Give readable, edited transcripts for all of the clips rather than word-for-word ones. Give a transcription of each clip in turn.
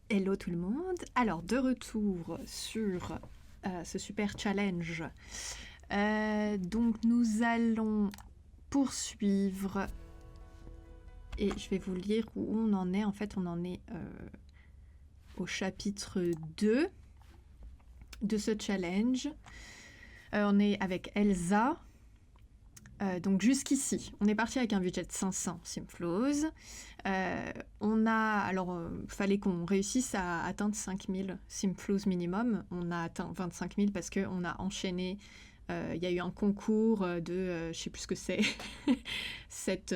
Hello tout le monde. Alors, de retour sur ce super challenge. Donc, nous allons poursuivre et je vais vous lire où on en est. En fait, on en est au chapitre 2 de ce challenge. On est avec Elsa. Donc jusqu'ici, on est parti avec un budget de 500 Simflows. Fallait qu'on réussisse à atteindre 5000 Simflows minimum. On a atteint 25 000 parce qu'on a enchaîné. Il y a eu un concours de, je sais plus ce que c'est, 7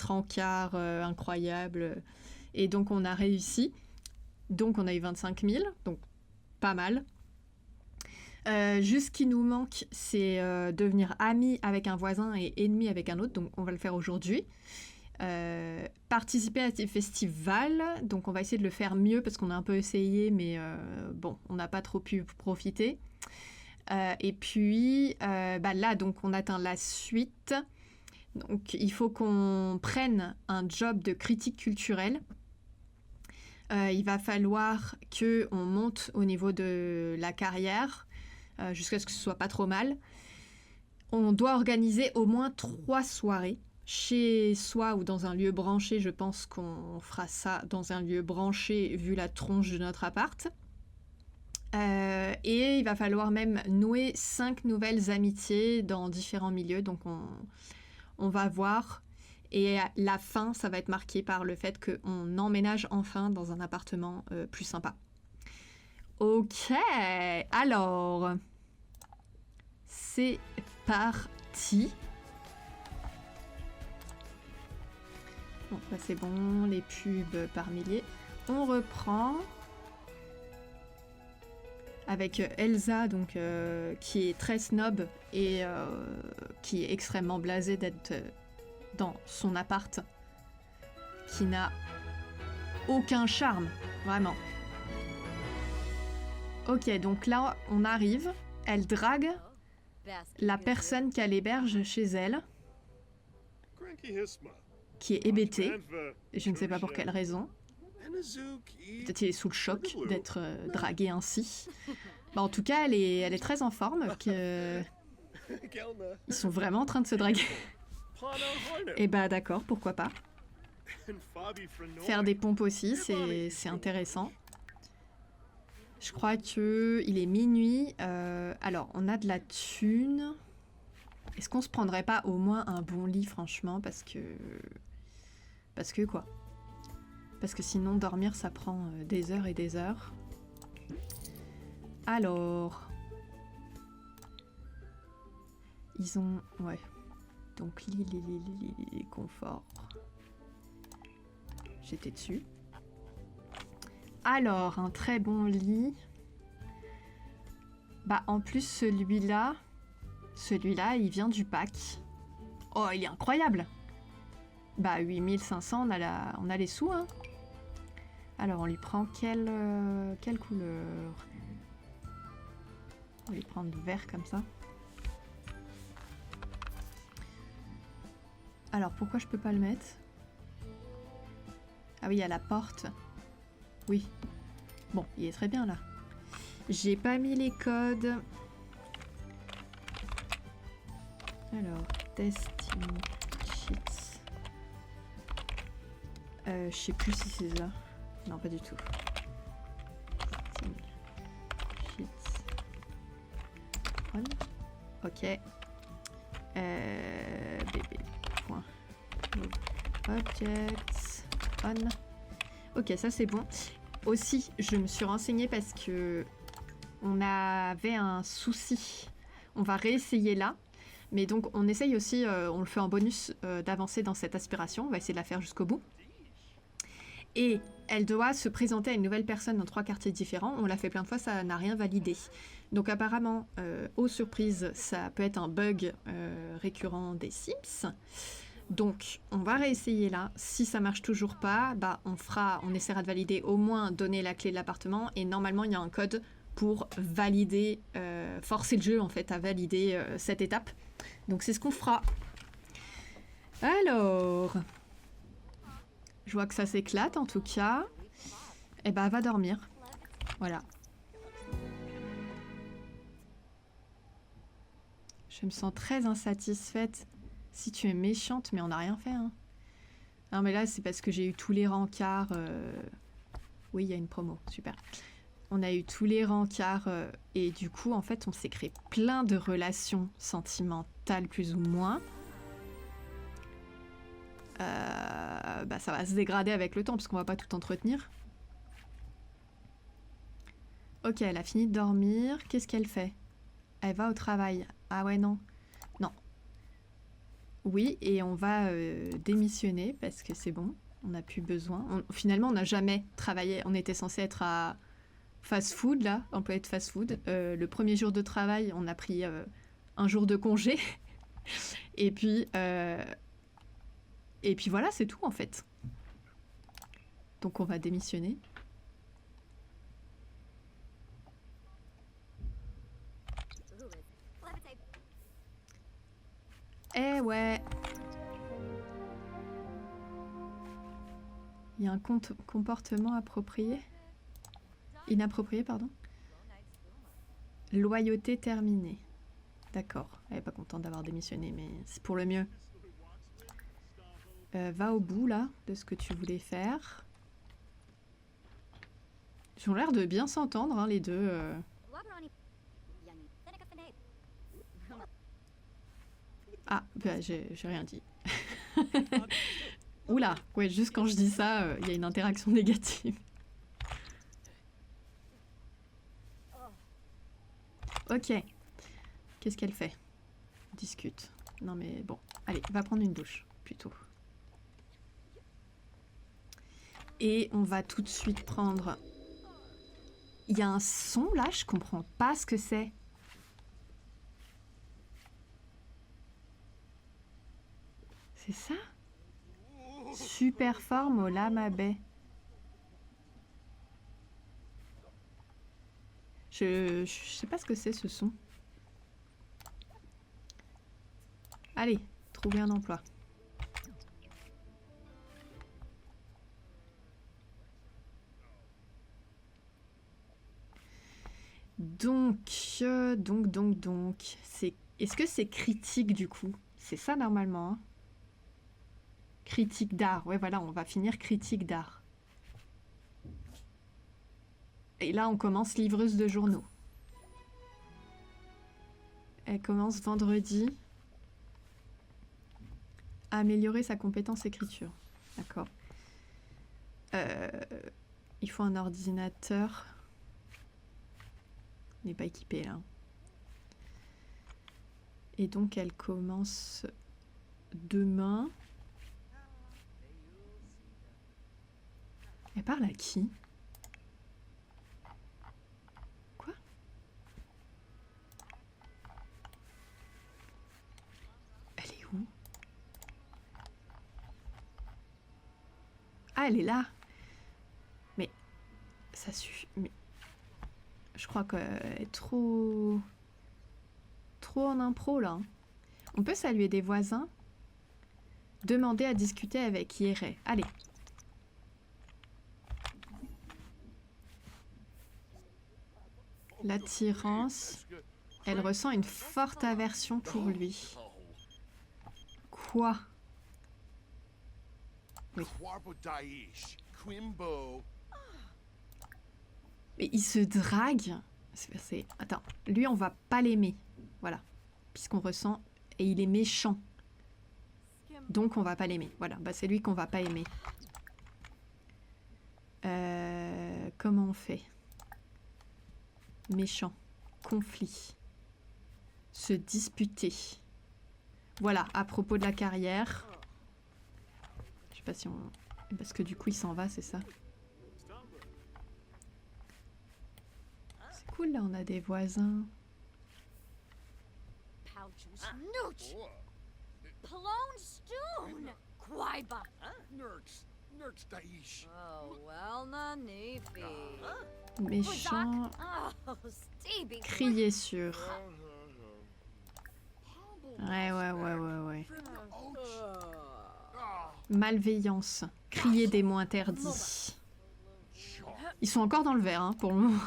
rencarts incroyables. Et donc on a réussi. Donc on a eu 25 000, donc pas mal. Juste ce qui nous manque, c'est devenir ami avec un voisin et ennemi avec un autre, donc on va le faire aujourd'hui. Participer à des festivals, donc on va essayer de le faire mieux parce qu'on a un peu essayé, mais bon, on n'a pas trop pu profiter. Et puis là, donc on atteint la suite. Donc il faut qu'on prenne un job de critique culturelle. Il va falloir qu'on monte au niveau de la carrière. Jusqu'à ce que ce soit pas trop mal. On doit organiser au moins 3 soirées chez soi ou dans un lieu branché. Je pense qu'on fera ça dans un lieu branché vu la tronche de notre appart. Et il va falloir même nouer 5 nouvelles amitiés dans différents milieux. Donc on va voir. Et la fin, ça va être marqué par le fait qu'on emménage enfin dans un appartement plus sympa. Ok, alors, c'est parti. Bon, là c'est bon, les pubs par milliers. On reprend avec Elsa, donc, qui est très snob et qui est extrêmement blasée d'être dans son appart, qui n'a aucun charme, vraiment. Ok, donc là, on arrive. Elle drague la personne qu'elle héberge chez elle, qui est hébétée. Je ne sais pas pour quelle raison. Peut-être qu'il est sous le choc d'être dragué ainsi. Bah, en tout cas, elle est très en forme. Ils sont vraiment en train de se draguer. Et bah d'accord, pourquoi pas. Faire des pompes aussi, c'est intéressant. Je crois qu'il est minuit. Alors, on a de la thune. Est-ce qu'on se prendrait pas au moins un bon lit, franchement, parce que quoi? Parce que sinon, dormir, ça prend des heures et des heures. Alors... Ils ont... Ouais. Donc, lit, confort. J'étais dessus. Alors, un très bon lit. Bah, en plus, celui-là, il vient du pack. Oh, il est incroyable! Bah, 8500, on a les sous, hein. Alors, on lui prend quelle couleur? On va lui prendre vert comme ça. Alors, pourquoi je peux pas le mettre? Ah oui, il y a la porte. Oui. Bon, il est très bien là. J'ai pas mis les codes. Alors, testing sheets. Je sais plus si c'est ça. Non, pas du tout. Testing sheets. On. Ok. Bébé. Point. Objects. On. Ok, ça c'est bon. Aussi, je me suis renseignée parce que on avait un souci. On va réessayer là. Mais donc, on essaye aussi, on le fait en bonus, d'avancer dans cette aspiration. On va essayer de la faire jusqu'au bout. Et elle doit se présenter à une nouvelle personne dans 3 quartiers différents. On l'a fait plein de fois, ça n'a rien validé. Donc apparemment, aux surprises, ça peut être un bug récurrent des Sims. Donc, on va réessayer là. Si ça marche toujours pas, bah on essaiera de valider, au moins donner la clé de l'appartement. Et normalement, il y a un code pour valider, forcer le jeu en fait à valider cette étape. Donc c'est ce qu'on fera. Alors, je vois que ça s'éclate en tout cas. Eh ben, va dormir. Voilà. Je me sens très insatisfaite. Si tu es méchante, mais on n'a rien fait, hein. Non, mais là, c'est parce que j'ai eu tous les rencarts. Oui, il y a une promo, super. On a eu tous les rencarts et du coup, en fait, on s'est créé plein de relations sentimentales, plus ou moins. Bah, ça va se dégrader avec le temps, parce qu'on va pas tout entretenir. Ok, elle a fini de dormir. Qu'est-ce qu'elle fait? Elle va au travail. Ah ouais, non. Non. Oui, et on va démissionner, parce que c'est bon. On n'a plus besoin. Finalement, on n'a jamais travaillé. On était censé être à fast-food, là, employé de fast-food. Le premier jour de travail, on a pris un jour de congé. Et puis voilà, c'est tout, en fait. Donc, on va démissionner. Eh ouais. Il y a un comportement approprié. Inapproprié, pardon. Loyauté terminée. D'accord. Elle est pas contente d'avoir démissionné, mais c'est pour le mieux. Va au bout, là, de ce que tu voulais faire. Ils ont l'air de bien s'entendre, hein, les deux. Ah, bah, j'ai rien dit. Oula, ouais, juste quand je dis ça, il y a une interaction négative. Ok. Qu'est-ce qu'elle fait? Discute. Non mais bon, allez, va prendre une douche, plutôt. Et on va tout de suite prendre... Il y a un son là, je comprends pas ce que c'est. C'est ça? Super forme au lama baie. Je sais pas ce que c'est ce son. Allez, trouver un emploi. Donc, c'est... Est-ce que c'est critique du coup? C'est ça normalement, hein? Critique d'art, ouais voilà, on va finir critique d'art. Et là, on commence livreuse de journaux. Elle commence vendredi. Améliorer sa compétence écriture. D'accord. Il faut un ordinateur. On n'est pas équipé là. Et donc, elle commence demain. Elle parle à qui? Quoi? Elle est où? Ah, elle est là. Mais ça suffit. Mais je crois qu'elle est trop en impro là. On peut saluer des voisins. Demander à discuter avec Yéré. Allez. L'attirance. Elle ressent une forte aversion pour lui. Quoi? Oui. Mais il se drague. Attends, lui on va pas l'aimer. Voilà. Puisqu'on ressent... Et il est méchant. Donc on va pas l'aimer. Voilà, bah, c'est lui qu'on va pas aimer. Comment on fait? Méchant. Conflit. Se disputer. Voilà, à propos de la carrière. Je sais pas si on... Parce que du coup il s'en va, c'est ça? C'est cool là, on a des voisins. Méchant. Crier sur. Ouais. Malveillance. Crier des mots interdits. Ils sont encore dans le vert, hein, pour le moment.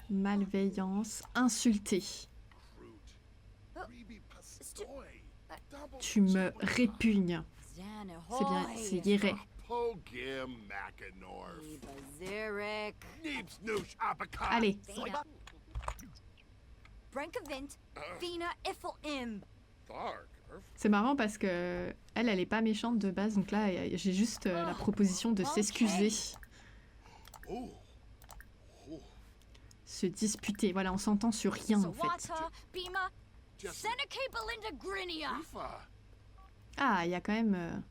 Malveillance, insulter. Tu me répugnes. C'est bien, c'est Yéré. Allez. C'est marrant parce que elle est pas méchante de base, donc là j'ai juste la proposition de s'excuser. Se disputer, voilà, on s'entend sur rien en fait. Ah, il y a quand même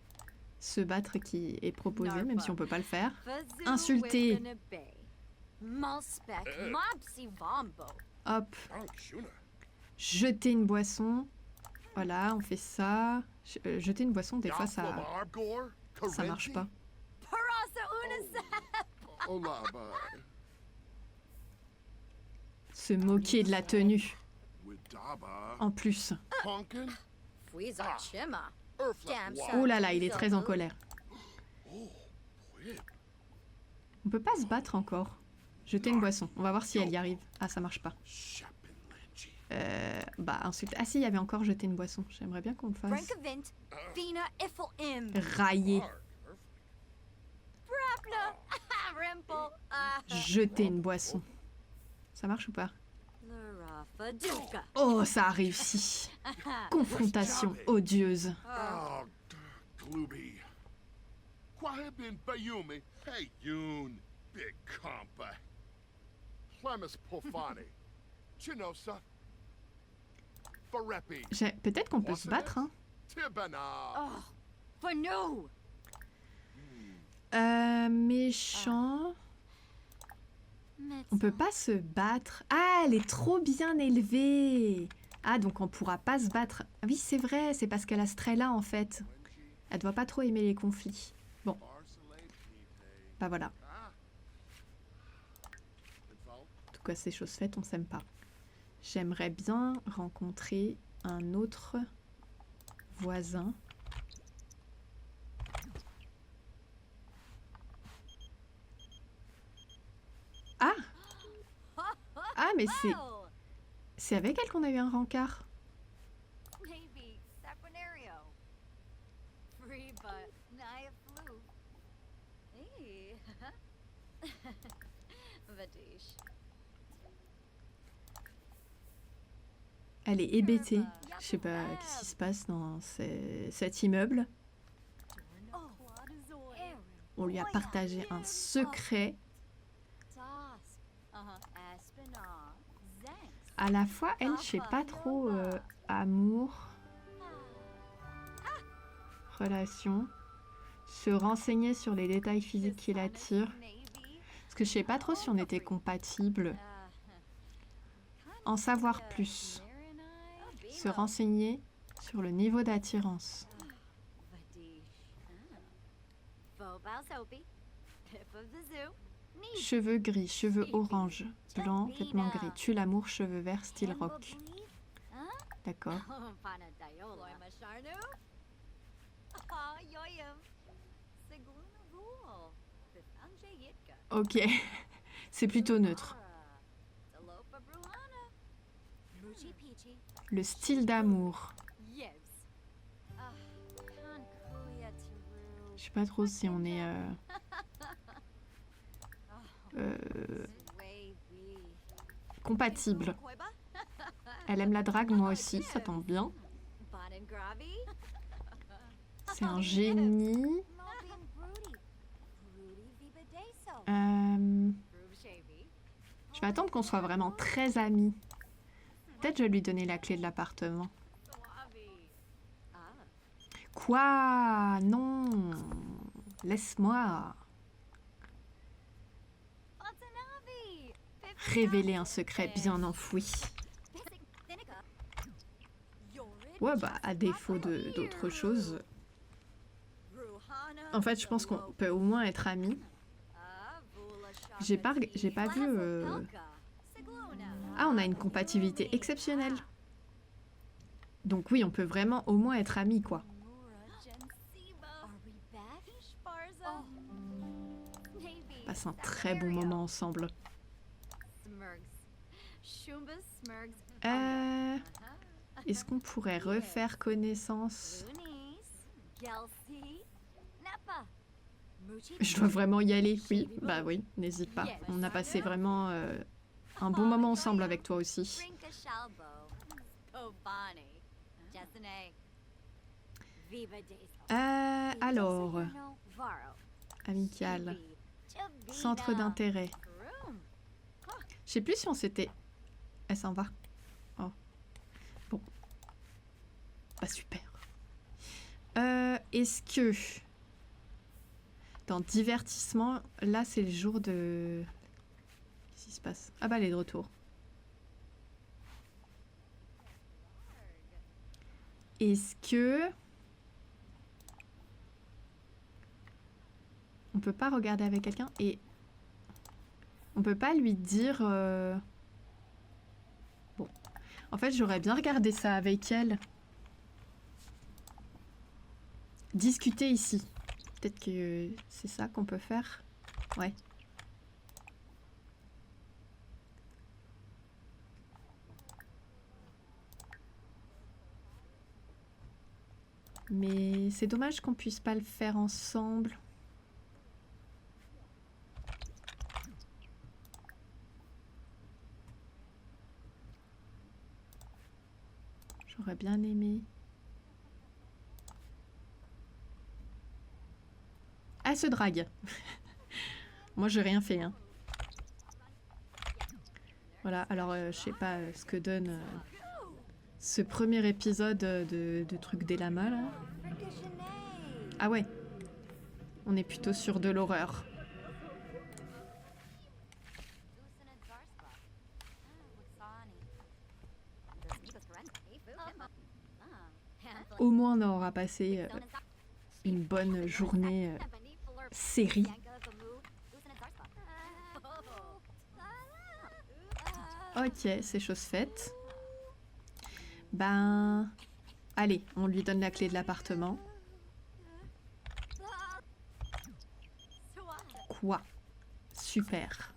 se battre qui est proposé, même si on peut pas le faire. Insulter. Hop. Jeter une boisson. Voilà, on fait ça. Jeter une boisson, des fois ça marche pas. Se moquer de la tenue. En plus. Oh là là, il est très en colère. On peut pas se battre encore. Jeter une boisson. On va voir si elle y arrive. Ah, ça marche pas. Bah, ensuite... Ah si, il y avait encore jeter une boisson. J'aimerais bien qu'on le fasse. Railler. Jeter une boisson. Ça marche ou pas? Oh, ça a réussi. Confrontation odieuse. Peut-être qu'on peut se battre, hein. Méchant. On peut pas se battre. Ah, elle est trop bien élevée. Ah, donc on pourra pas se battre. Ah oui, c'est vrai, c'est parce qu'elle a ce trait-là, en fait. Elle doit pas trop aimer les conflits. Bon. Bah voilà. En tout cas, c'est chose faite, on s'aime pas. J'aimerais bien rencontrer un autre voisin. Ah! Ah, mais c'est avec elle qu'on a eu un rencard. Elle est hébétée. Je sais pas ce qui se passe dans cet immeuble. On lui a partagé un secret. À la fois, elle, je sais pas trop, amour, relation, se renseigner sur les détails physiques qui l'attirent. Parce que je sais pas trop si on était compatibles. En savoir plus. Se renseigner sur le niveau d'attirance. Cheveux gris, cheveux orange, blanc, vêtements gris. Tue l'amour, cheveux verts, style rock. D'accord. Ok. C'est plutôt neutre. Le style d'amour. Je sais pas trop si on est... compatible. Elle aime la drague, moi aussi, ça tombe bien. C'est un génie. Je vais attendre qu'on soit vraiment très amis. Peut-être je vais lui donner la clé de l'appartement. Quoi? Non. Laisse-moi. Révéler un secret bien enfoui. Ouais, bah, à défaut d'autre chose. En fait, je pense qu'on peut au moins être amis. J'ai pas vu... Ah, on a une compatibilité exceptionnelle. Donc oui, on peut vraiment au moins être amis, quoi. On passe un très bon moment ensemble. Est-ce qu'on pourrait refaire connaissance? Je dois vraiment y aller, oui. Bah oui, n'hésite pas. On a passé vraiment un bon moment ensemble avec toi aussi. Alors, amical, centre d'intérêt. Je sais plus si on s'était... Elle s'en va. Oh. Bon. Bah super. Est-ce que... Dans divertissement, là c'est le jour de... Qu'est-ce qui se passe? Ah bah elle est de retour. Est-ce que... On peut pas regarder avec quelqu'un et... On peut pas lui dire... Bon. En fait, j'aurais bien regardé ça avec elle. Discuter ici. Peut-être que c'est ça qu'on peut faire. Ouais. Mais c'est dommage qu'on puisse pas le faire ensemble. J'aurais bien aimé. Elle se drague. Moi, j'ai rien fait. Hein. Voilà, alors je sais pas ce que donne ce premier épisode de truc des lamas, là. Ah ouais. On est plutôt sur de l'horreur. Au moins, on aura passé une bonne journée série. Ok, c'est chose faite. Ben... Allez, on lui donne la clé de l'appartement. Quoi? Super.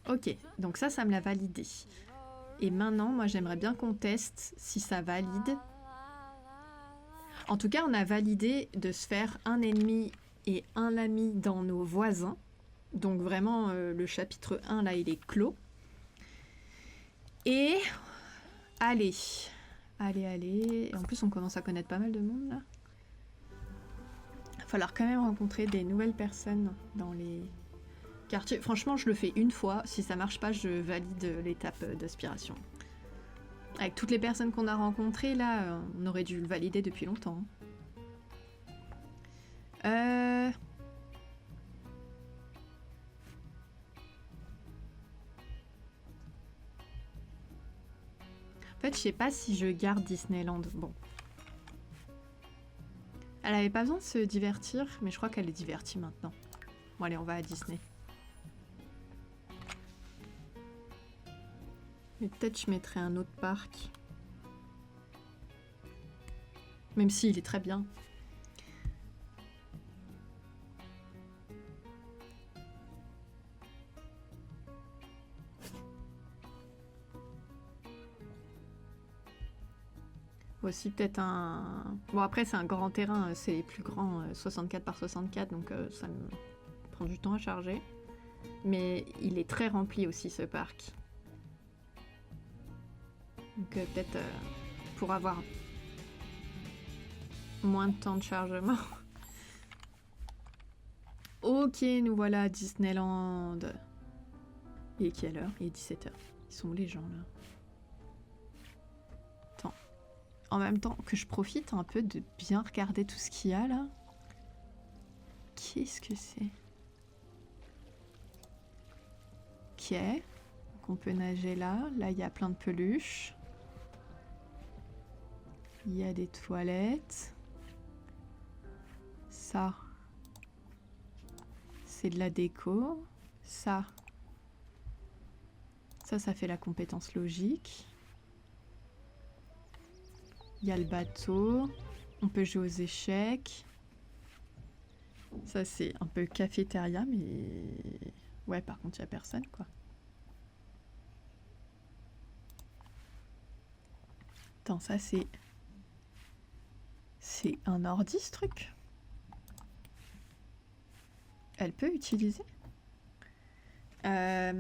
Ok, donc ça me l'a validé. Et maintenant, moi, j'aimerais bien qu'on teste si ça valide. En tout cas, on a validé de se faire un ennemi et un ami dans nos voisins. Donc vraiment, le chapitre 1, là, il est clos. Et... Allez. Allez. Et en plus, on commence à connaître pas mal de monde, là. Il va falloir quand même rencontrer des nouvelles personnes dans les quartiers. Franchement, je le fais une fois. Si ça marche pas, je valide l'étape d'aspiration. Avec toutes les personnes qu'on a rencontrées, là, on aurait dû le valider depuis longtemps. En fait, je sais pas si je garde Disneyland. Bon. Elle avait pas besoin de se divertir, mais je crois qu'elle est divertie maintenant. Bon, allez, on va à Disney. Mais peut-être je mettrai un autre parc. Même s'il est très bien. Aussi peut-être un... Bon après c'est un grand terrain, c'est plus grand, 64 par 64, donc ça me prend du temps à charger. Mais il est très rempli aussi ce parc. Donc peut-être pour avoir moins de temps de chargement. Ok, nous voilà à Disneyland. Il est quelle heure? Il est 17 h. Ils sont où les gens là? Attends. En même temps que je profite un peu de bien regarder tout ce qu'il y a là. Qu'est-ce que c'est? Ok. Donc on peut nager là. Là il y a plein de peluches. Il y a des toilettes. Ça, c'est de la déco. Ça fait la compétence logique. Il y a le bateau. On peut jouer aux échecs. Ça, c'est un peu cafétéria, mais... Ouais, par contre, il n'y a personne, quoi. Attends, ça, c'est... C'est un ordi, ce truc? Elle peut utiliser? Ah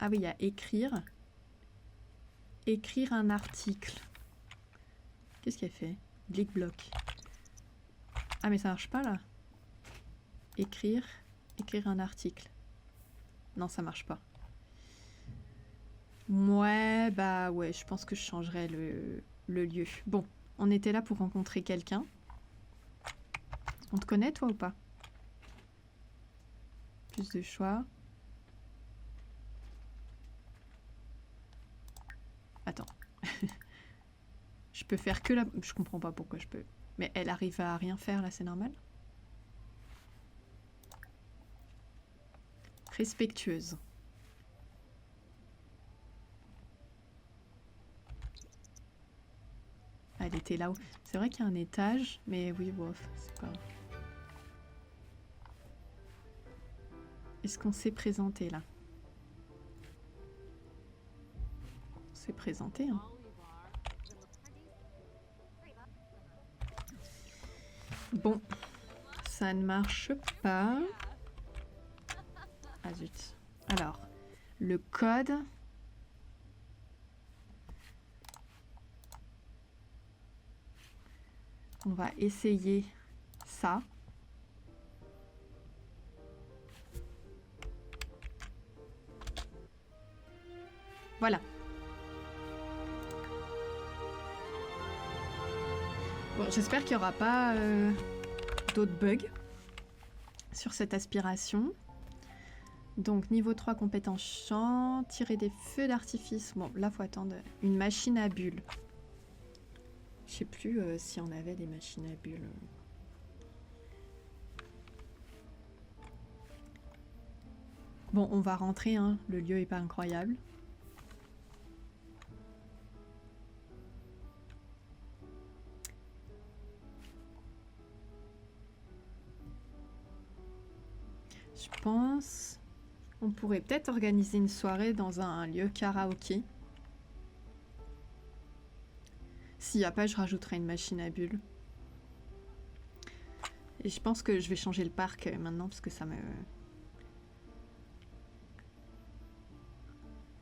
oui, il y a écrire. Écrire un article. Qu'est-ce qu'elle fait? Blick bloc. Ah mais ça marche pas là. Écrire. Écrire un article. Non, ça marche pas. Ouais, bah ouais, je pense que je changerai le lieu. Bon, on était là pour rencontrer quelqu'un. On te connaît toi ou pas? Plus de choix. Attends. Je peux faire que la... Je comprends pas pourquoi je peux. Mais elle arrive à rien faire là, c'est normal? Respectueuse. Elle était là-haut. C'est vrai qu'il y a un étage, mais oui, bof, c'est pas... Est-ce qu'on s'est présenté là? On s'est présenté, hein. Bon, ça ne marche pas. Ah zut. Alors, le code... On va essayer ça. Voilà. Bon, j'espère qu'il n'y aura pas d'autres bugs sur cette aspiration. Donc, niveau 3, compétence champ, tirer des feux d'artifice. Bon, là, faut attendre une machine à bulles. Je sais plus si on avait des machines à bulles. Bon, on va rentrer, hein. Le lieu est pas incroyable. Je pense... On pourrait peut-être organiser une soirée dans un lieu karaoké. S'il n'y a pas, je rajouterai une machine à bulles. Et je pense que je vais changer le parc maintenant parce que ça me...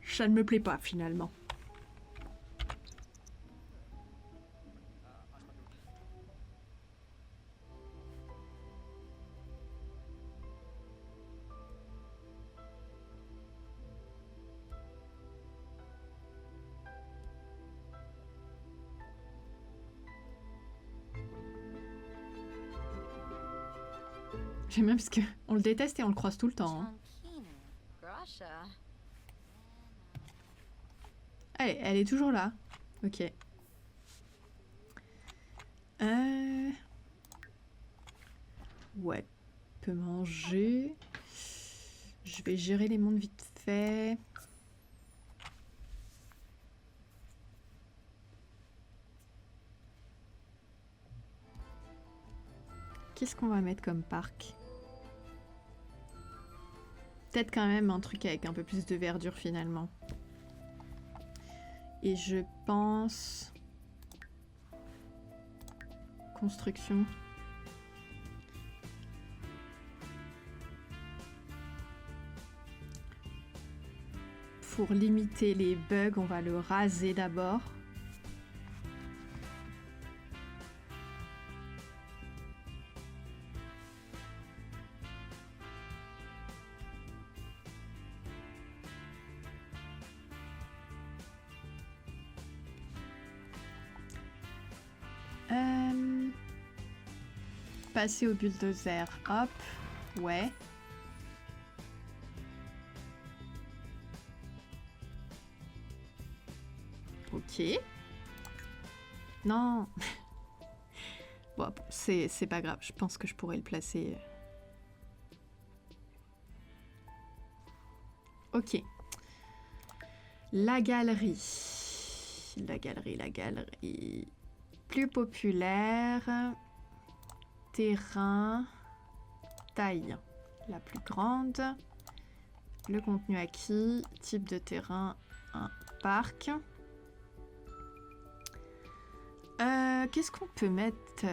Ça ne me plaît pas finalement. J'aime bien parce qu'on le déteste et on le croise tout le temps. Hein. Allez, elle est toujours là. Ok. Ouais. Peut manger. Je vais gérer les mondes vite fait. Qu'est-ce qu'on va mettre comme parc? Peut-être quand même un truc avec un peu plus de verdure finalement. Et je pense... Construction. Pour limiter les bugs, on va le raser d'abord. Passer au bulldozer, hop, ouais. Ok. Non. Bon, c'est pas grave, je pense que je pourrais le placer. Ok. La galerie. La galerie. Plus populaire. Terrain. Taille la plus grande. Le contenu acquis. Type de terrain. Un parc. Qu'est-ce qu'on peut mettre?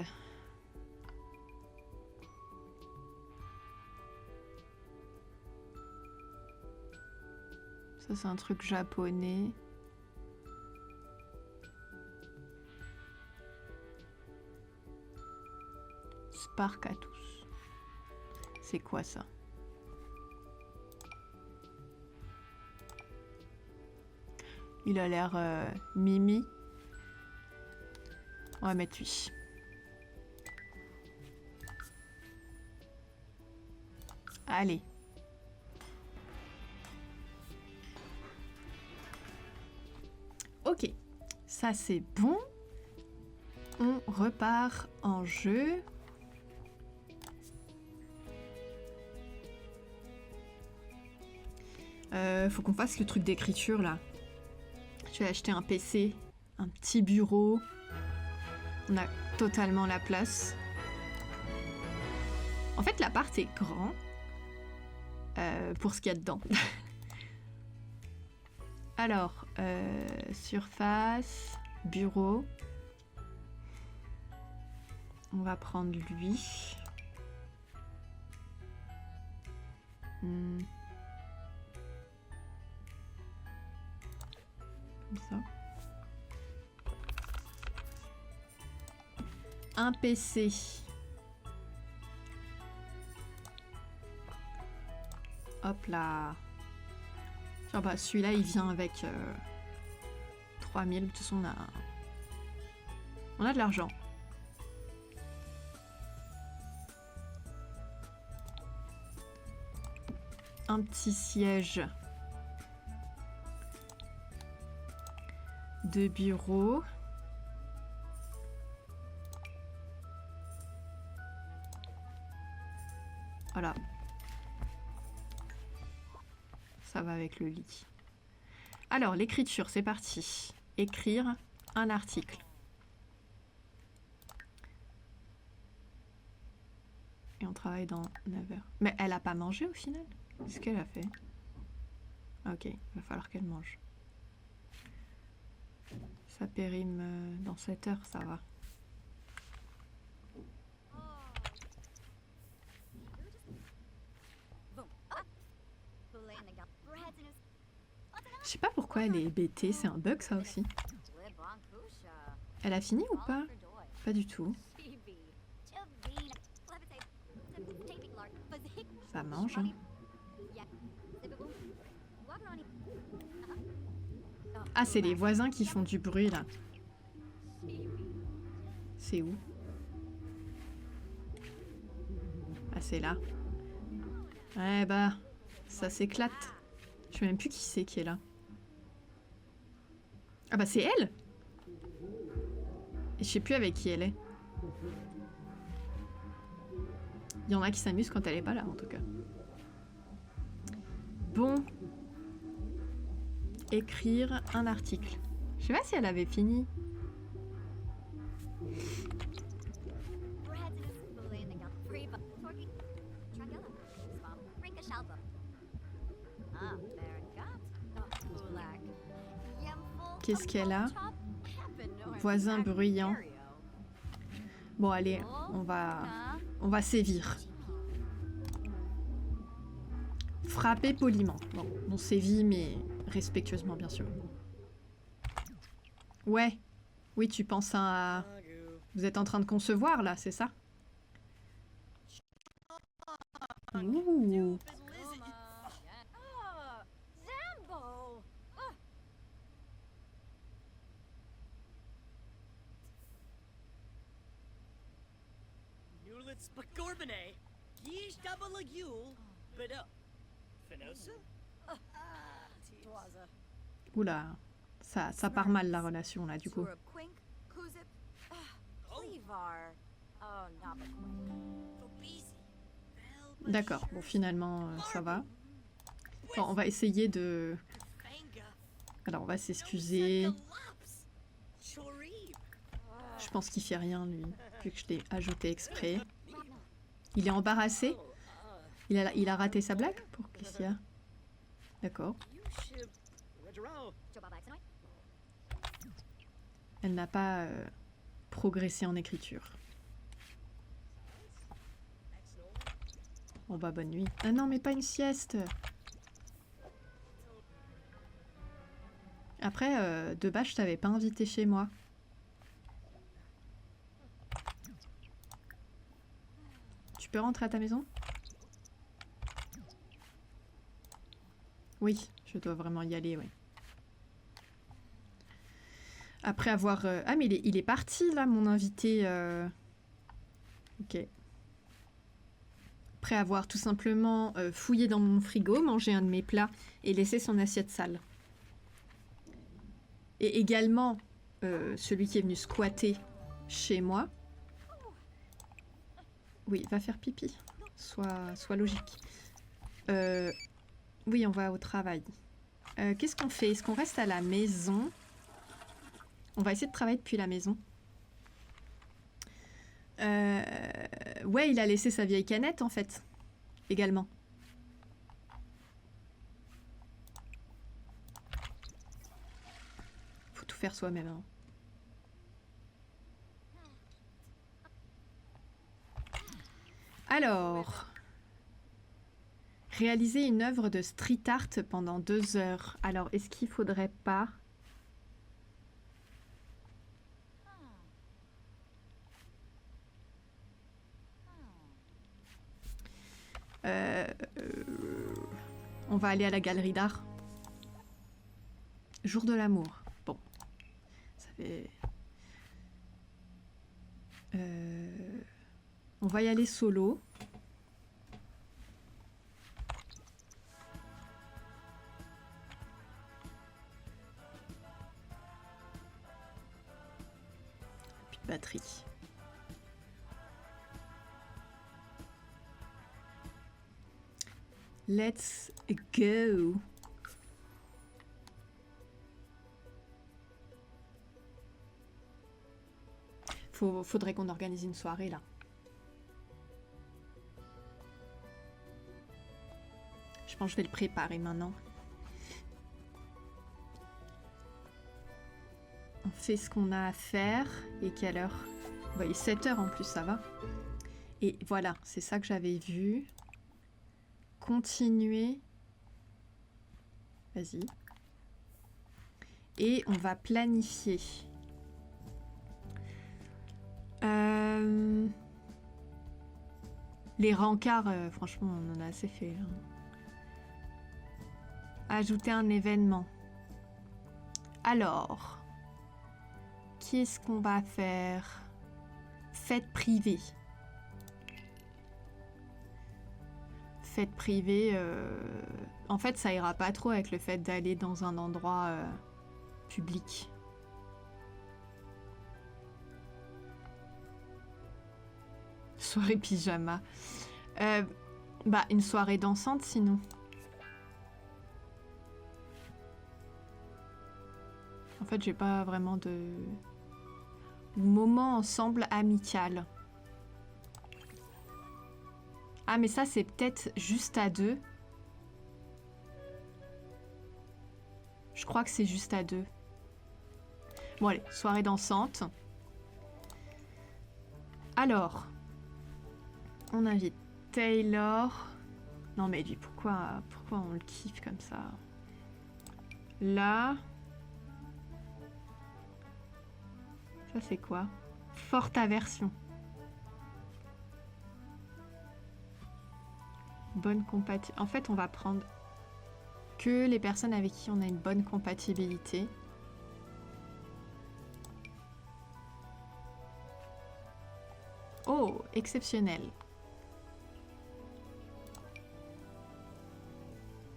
Ça, c'est un truc japonais. Spark à tous. C'est quoi ça? Il a l'air mimi. On va mettre lui. Allez. Ok, ça c'est bon. On repart en jeu. Faut qu'on fasse le truc d'écriture là. Je vais acheter un PC, un petit bureau. On a totalement la place. En fait, l'appart est grand pour ce qu'il y a dedans. Alors, surface, bureau. On va prendre lui. Comme ça. Un PC. Hop là. Genre bah, celui-là, il vient avec 3000. De toute façon, on a de l'argent. Un petit siège de bureau. Voilà. Ça va avec le lit. Alors, l'écriture, c'est parti. Écrire un article. Et on travaille dans 9 heures. Mais elle a pas mangé au final? Qu'est-ce qu'elle a fait? Ok, il va falloir qu'elle mange. Ça périme dans 7 heures, ça va. Je sais pas pourquoi elle est bêtée, c'est un bug ça aussi. Elle a fini ou pas? Pas du tout. Ça mange, hein. Ah, c'est les voisins qui font du bruit là. C'est où? Ah, c'est là. Ouais, bah, ça s'éclate. Je sais même plus qui c'est qui est là. Ah bah, c'est elle! Et je sais plus avec qui elle est. Il y en a qui s'amusent quand elle est pas là, en tout cas. Bon. Écrire un article. Je sais pas si elle avait fini. Qu'est-ce qu'elle a? Voisin bruyant. Bon, allez, on va sévir. Frapper poliment. Bon, on sévit, mais respectueusement, bien sûr. Ouais. Oui, tu penses à... Vous êtes en train de concevoir, là, c'est ça? Ouh. Oula, ça part mal la relation là du coup. D'accord, bon finalement ça va. Bon, on va essayer de... Alors on va s'excuser. Je pense qu'il fait rien, lui, vu que je l'ai ajouté exprès. Il est embarrassé? Il a raté sa blague? Qu'est-ce qu'il y a? D'accord. Elle n'a pas progressé en écriture. Bon bah bonne nuit. Ah non mais pas une sieste. Après, de base je t'avais pas invité chez moi. Tu peux rentrer à ta maison? Oui, je dois vraiment y aller, ouais. Après avoir... Ah mais il est parti là mon invité. Ok. Après avoir tout simplement fouillé dans mon frigo, mangé un de mes plats et laissé son assiette sale. Et également celui qui est venu squatter chez moi. Oui, va faire pipi. Sois logique. Oui, on va au travail. Qu'est-ce qu'on fait? Est-ce qu'on reste à la maison? On va essayer de travailler depuis la maison. Ouais, il a laissé sa vieille canette, en fait. Également. Faut tout faire soi-même, hein. Alors... Réaliser une œuvre de street art pendant 2 heures. Alors, est-ce qu'il faudrait pas... On va aller à la galerie d'art. Jour de l'amour. Bon. Ça fait... On va y aller solo. Plus de batterie. Let's go. Faudrait qu'on organise une soirée là. Je pense que je vais le préparer maintenant. On fait ce qu'on a à faire. Et quelle heure? Il est 7 heures en plus, ça va. Et voilà, c'est ça que j'avais vu. Continuer. Vas-y. Et on va planifier. Les rencarts, franchement, on en a assez fait. Hein. Ajouter un événement. Alors, qu'est-ce qu'on va faire? Fête privée. Fête privée, en fait, ça ira pas trop avec le fait d'aller dans un endroit public. Soirée pyjama. Bah, une soirée dansante, sinon. En fait, j'ai pas vraiment de moment ensemble amical. Ah, mais ça, c'est peut-être juste à 2. Je crois que c'est juste à 2. Bon, allez, soirée dansante. Alors, on invite Taylor. Non, mais lui, pourquoi on le kiffe comme ça? Là. Ça, c'est quoi? Forte aversion. Bonne compatibilité. En fait, on va prendre que les personnes avec qui on a une bonne compatibilité. Oh, exceptionnel.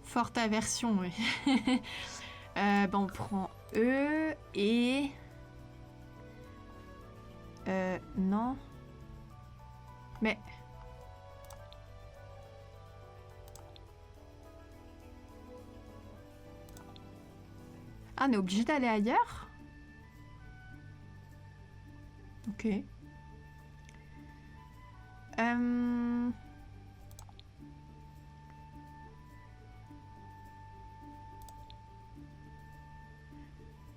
Forte aversion, oui. Bon, on prend eux et... non. Mais... Ah, on est obligé d'aller ailleurs? Ok.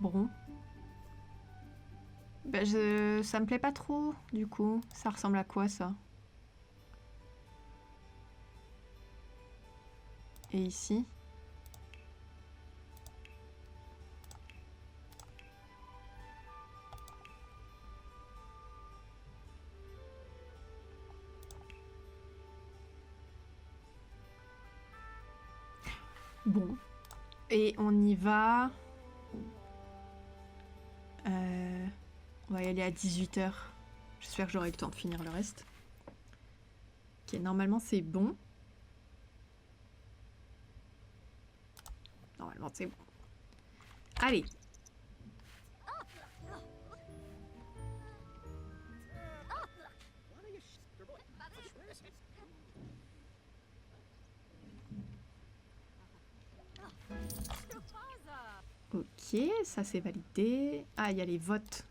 Bon. Bah, ça me plaît pas trop, du coup. Ça ressemble à quoi, ça? Et ici? Bon. Et on y va. On va y aller à 18h. J'espère que j'aurai le temps de finir le reste. Ok, normalement c'est bon. Normalement c'est bon. Allez. Ok, ça c'est validé. Ah, il y a les votes.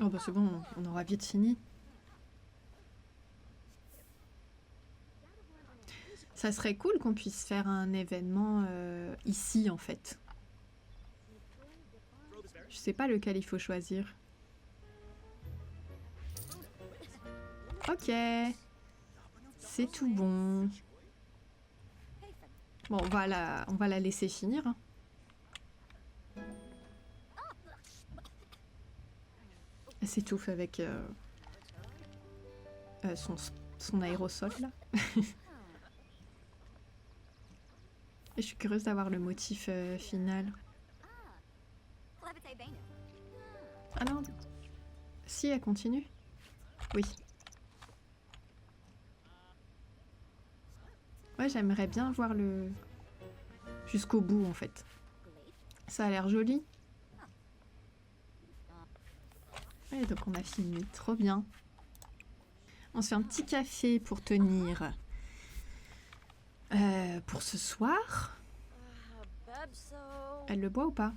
Oh bah c'est bon, on aura vite fini. Ça serait cool qu'on puisse faire un événement ici en fait. Je sais pas lequel il faut choisir. Ok. C'est tout bon. Bon, on va la laisser finir. Elle s'étouffe avec son aérosol là. Et je suis curieuse d'avoir le motif final. Ah non. Si, elle continue. Oui. Ouais, j'aimerais bien voir le... jusqu'au bout en fait. Ça a l'air joli. Ouais, donc on a fini. Trop bien. On se fait un petit café pour tenir. Pour ce soir. Elle le boit ou pas?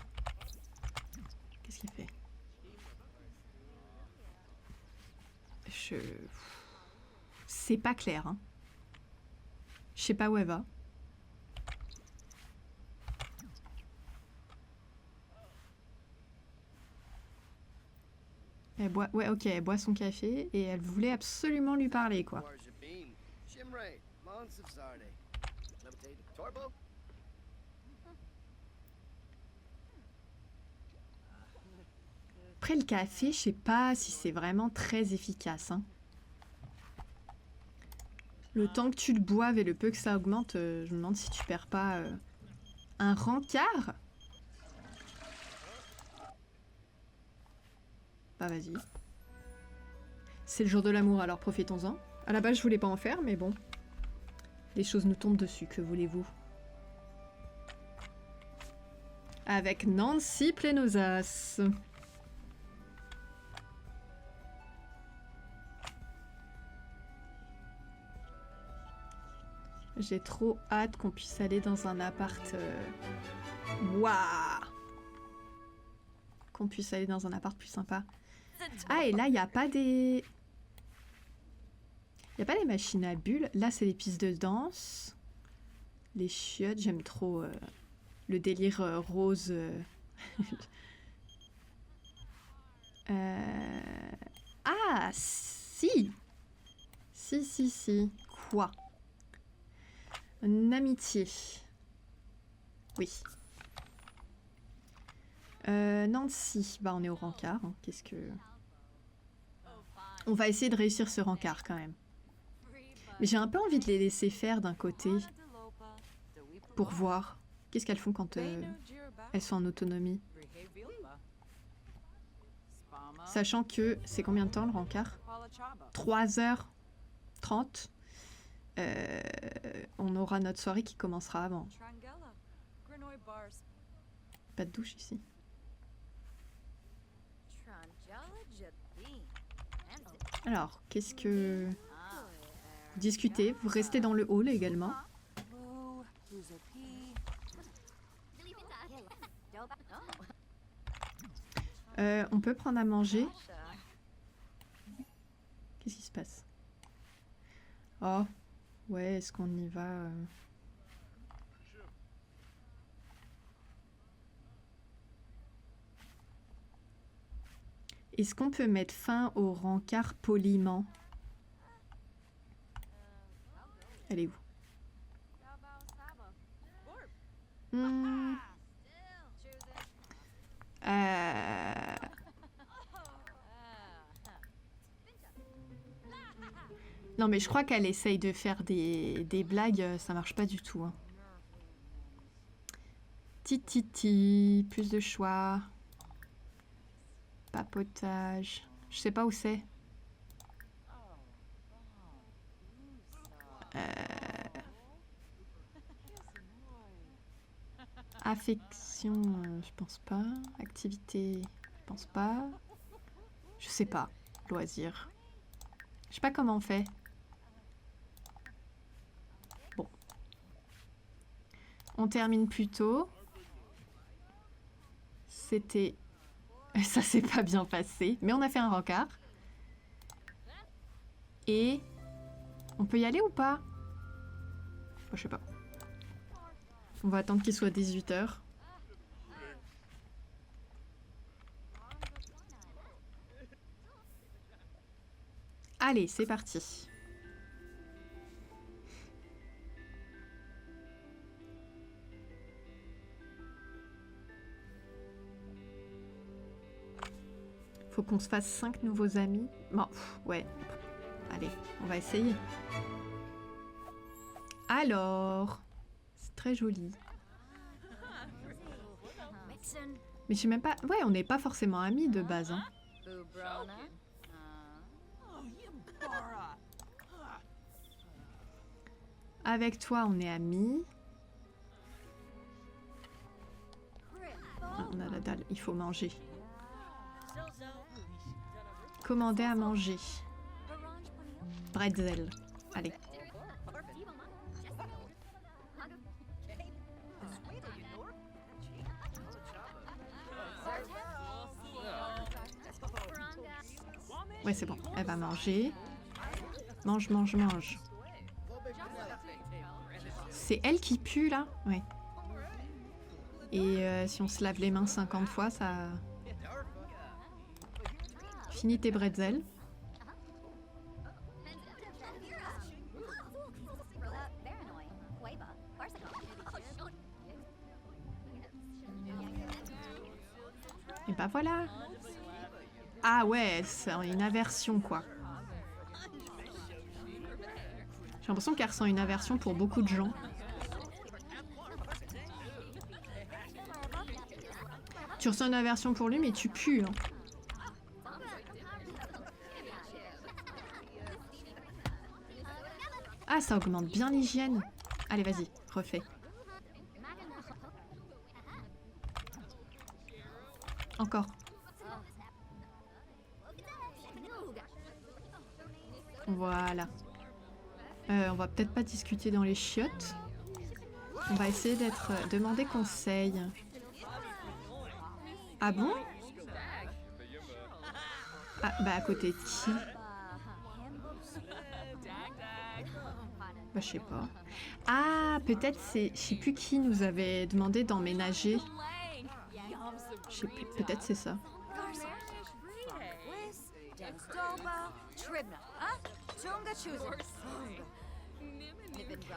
Qu'est-ce qu'il fait? C'est pas clair, hein. Je sais pas où elle va. Elle boit... Ouais, ok, elle boit son café et elle voulait absolument lui parler, quoi. Après le café, je sais pas si c'est vraiment très efficace, hein. Le temps que tu le boives et le peu que ça augmente, je me demande si tu perds pas un rencard. Bah vas-y. C'est le jour de l'amour, alors profitons-en. À la base, je voulais pas en faire, mais bon. Les choses nous tombent dessus, que voulez-vous? Avec Nancy Plenosas. J'ai trop hâte qu'on puisse aller dans un appart... Waouh! Qu'on puisse aller dans un appart plus sympa. Ah, et là, il n'y a pas des... Il n'y a pas des machines à bulles. Là, c'est les pistes de danse. Les chiottes, j'aime trop le délire rose. Ah, si! Si. Quoi? Une amitié. Oui. Nancy. Bah, on est au rencard. Hein. Qu'est-ce que... On va essayer de réussir ce rencard, quand même. Mais j'ai un peu envie de les laisser faire d'un côté. Pour voir. Qu'est-ce qu'elles font quand elles sont en autonomie. Sachant que... C'est combien de temps, le rencard? 3h30. On aura notre soirée qui commencera avant. Pas de douche ici. Alors, qu'est-ce que... Vous discutez, vous restez dans le hall également. On peut prendre à manger. Qu'est-ce qui se passe? Oh, ouais, est-ce qu'on y va Est-ce qu'on peut mettre fin au rencard poliment? Elle est où? Hmm. Non mais je crois qu'elle essaye de faire des blagues, ça marche pas du tout. Hein. Tititi, plus de choix. Papotage. Je sais pas où c'est. Affection, je pense pas. Activité, je pense pas. Je sais pas. Loisir. Je sais pas comment on fait. Bon. On termine plus tôt. C'était... Ça s'est pas bien passé. Mais on a fait un rencard. Et... On peut y aller ou pas? Je sais pas. On va attendre qu'il soit 18 h. Allez, c'est parti. Faut qu'on se fasse 5 nouveaux amis. Bon, ouais. Allez, on va essayer. Alors, c'est très joli. Mais je sais même pas... Ouais, on n'est pas forcément amis de base. Hein. Avec toi, on est amis. Ah, on a la dalle, il faut manger. Commander à manger. Bretzel. Allez. Ouais, c'est bon. Elle va manger. Mange, mange, mange. C'est elle qui pue, là? Ouais. Et si on se lave les mains 50 fois, ça... Finis tes bretzels. Et bah voilà. Ah ouais, c'est une aversion, quoi. J'ai l'impression qu'elle ressent une aversion pour beaucoup de gens. Tu ressens une aversion pour lui, mais tu pues. Hein. Ah, ça augmente bien l'hygiène. Allez, vas-y, refais. Encore. Voilà. On va peut-être pas discuter dans les chiottes. On va essayer d'être... demander conseil. Ah bon? Ah, bah à côté de qui? Bah je sais pas. Ah, peut-être c'est... Je sais plus qui nous avait demandé d'emménager. Je sais plus, peut-être c'est ça.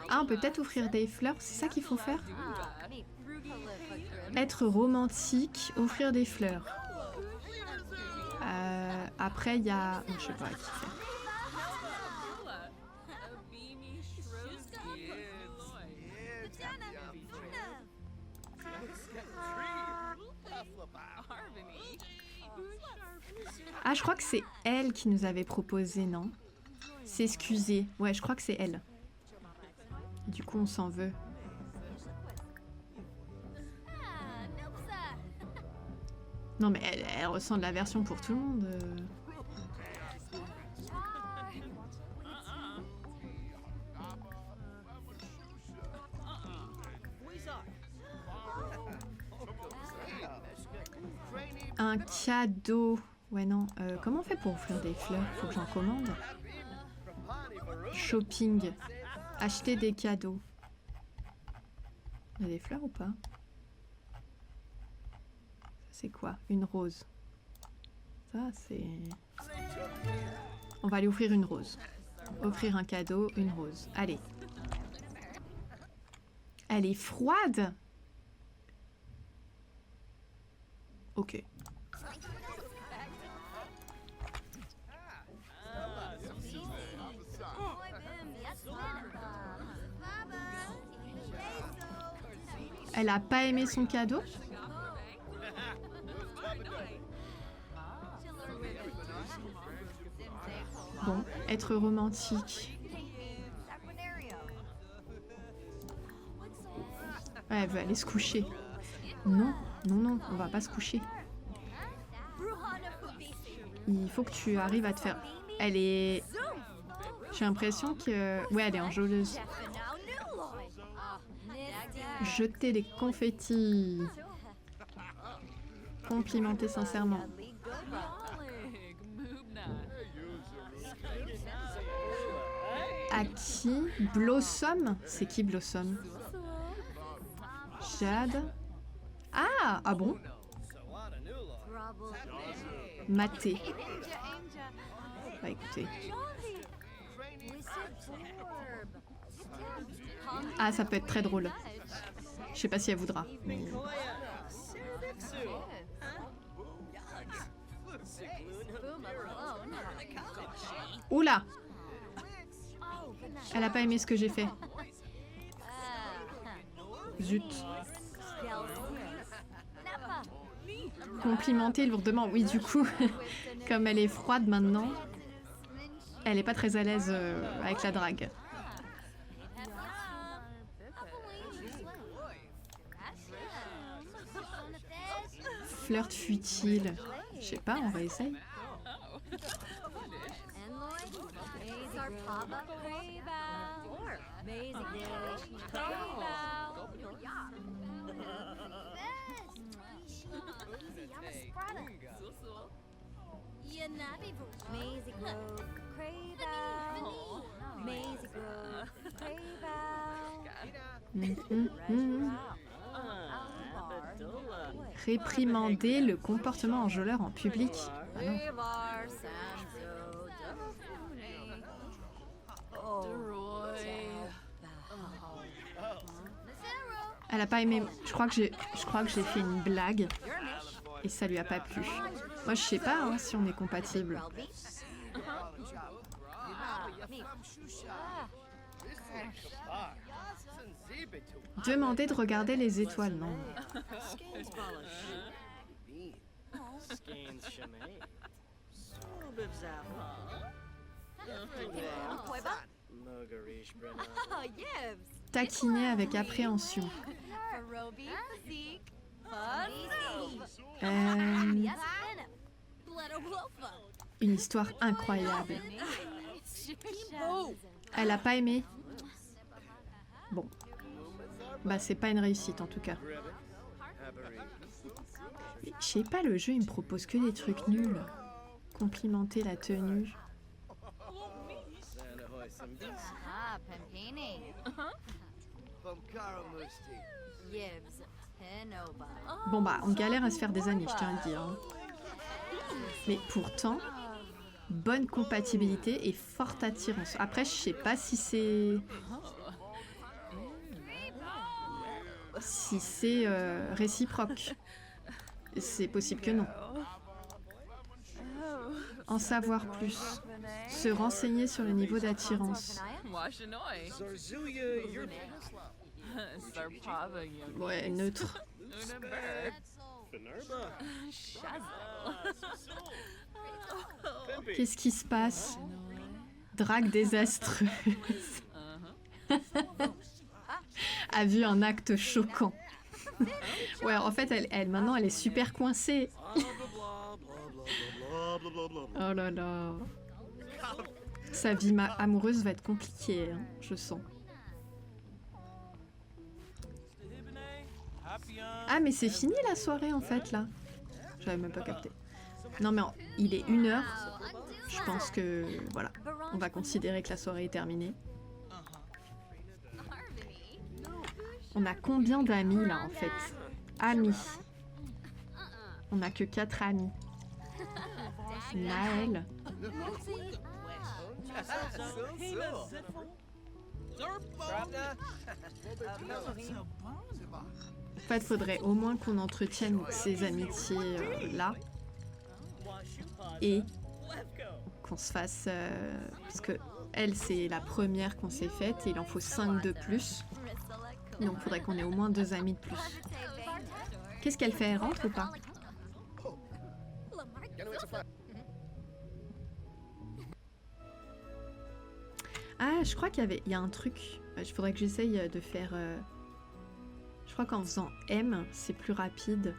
Ah, on peut peut-être offrir des fleurs, c'est ça qu'il faut faire? Être romantique, offrir des fleurs. Après, il y a... je sais pas qui fait. Ah, je crois que c'est elle qui nous avait proposé, non? S'excuser. Ouais, je crois que c'est elle. Du coup, on s'en veut. Non, mais elle ressent de l'aversion pour tout le monde. Un cadeau. Ouais, non. Comment on fait pour offrir des fleurs? Faut que j'en commande. Shopping. Acheter des cadeaux. Il y a des fleurs ou pas? C'est quoi? Une rose. Ça, c'est... On va lui offrir une rose. Offrir un cadeau, une rose. Allez. Elle est froide? Ok. Elle a pas aimé son cadeau? Bon, être romantique. Ouais, elle veut aller se coucher. Non, non, non, on va pas se coucher. Il faut que tu arrives à te faire... Elle est... J'ai l'impression que... Ouais, elle est enjôleuse. Jeter les confettis. Complimenter sincèrement. À qui? Blossom? C'est qui Blossom? Jade. Ah! Ah bon? Maté. Bah écoutez. Ah, ça peut être très drôle. Je sais pas si elle voudra. Mais... Oula! Elle a pas aimé ce que j'ai fait. Zut. Complimenter lourdement. Oui, du coup, comme elle est froide maintenant, elle est pas très à l'aise avec la drague. Flirt futile. Je sais pas, on va essayer. Réprimander le comportement enjôleur en public. Ah non. Elle a pas aimé. Je crois que j'ai fait une blague et ça lui a pas plu. Moi, je sais pas hein, si on est compatible. Demander de regarder les étoiles, non. Taquiner avec appréhension. Une histoire incroyable. Elle a pas aimé. Bon. Bah c'est pas une réussite en tout cas. Je sais pas, le jeu il me propose que des trucs nuls. Complimenter la tenue. Bon bah on galère à se faire des amis, je tiens à le dire. Hein. Mais pourtant, bonne compatibilité et forte attirance. Après je sais pas si c'est... Si c'est réciproque. C'est possible que non. En savoir plus. Se renseigner sur le niveau d'attirance. Ouais, neutre. Qu'est-ce qui se passe? Drague désastreuse. A vu un acte choquant. Ouais, en fait, elle maintenant, elle est super coincée. Oh là là. Sa vie amoureuse va être compliquée, hein, je sens. Ah, mais c'est fini la soirée, en fait, là. J'avais même pas capté. Non mais il est 1h. Je pense que voilà, on va considérer que la soirée est terminée. On a combien d'amis là en fait? Amis. On a que 4 amis. Naël. En fait, faudrait au moins qu'on entretienne ces amitiés là. Et qu'on se fasse... parce que elle, c'est la première qu'on s'est faite et il en faut 5 de plus. Donc il faudrait qu'on ait au moins 2 amis de plus. Qu'est-ce qu'elle fait? Elle rentre ou pas? Ah, je crois qu'il y a un truc. Il faudrait que j'essaye de faire... Je crois qu'en faisant M, c'est plus rapide.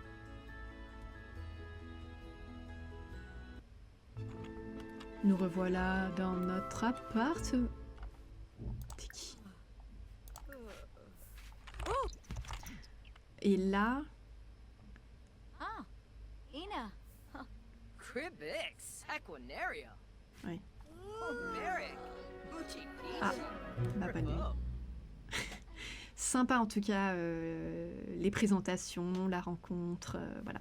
Nous revoilà dans notre appart. T'es qui? Et là... Oui. Ah, bah bonne nuit. Sympa en tout cas, les présentations, la rencontre, voilà.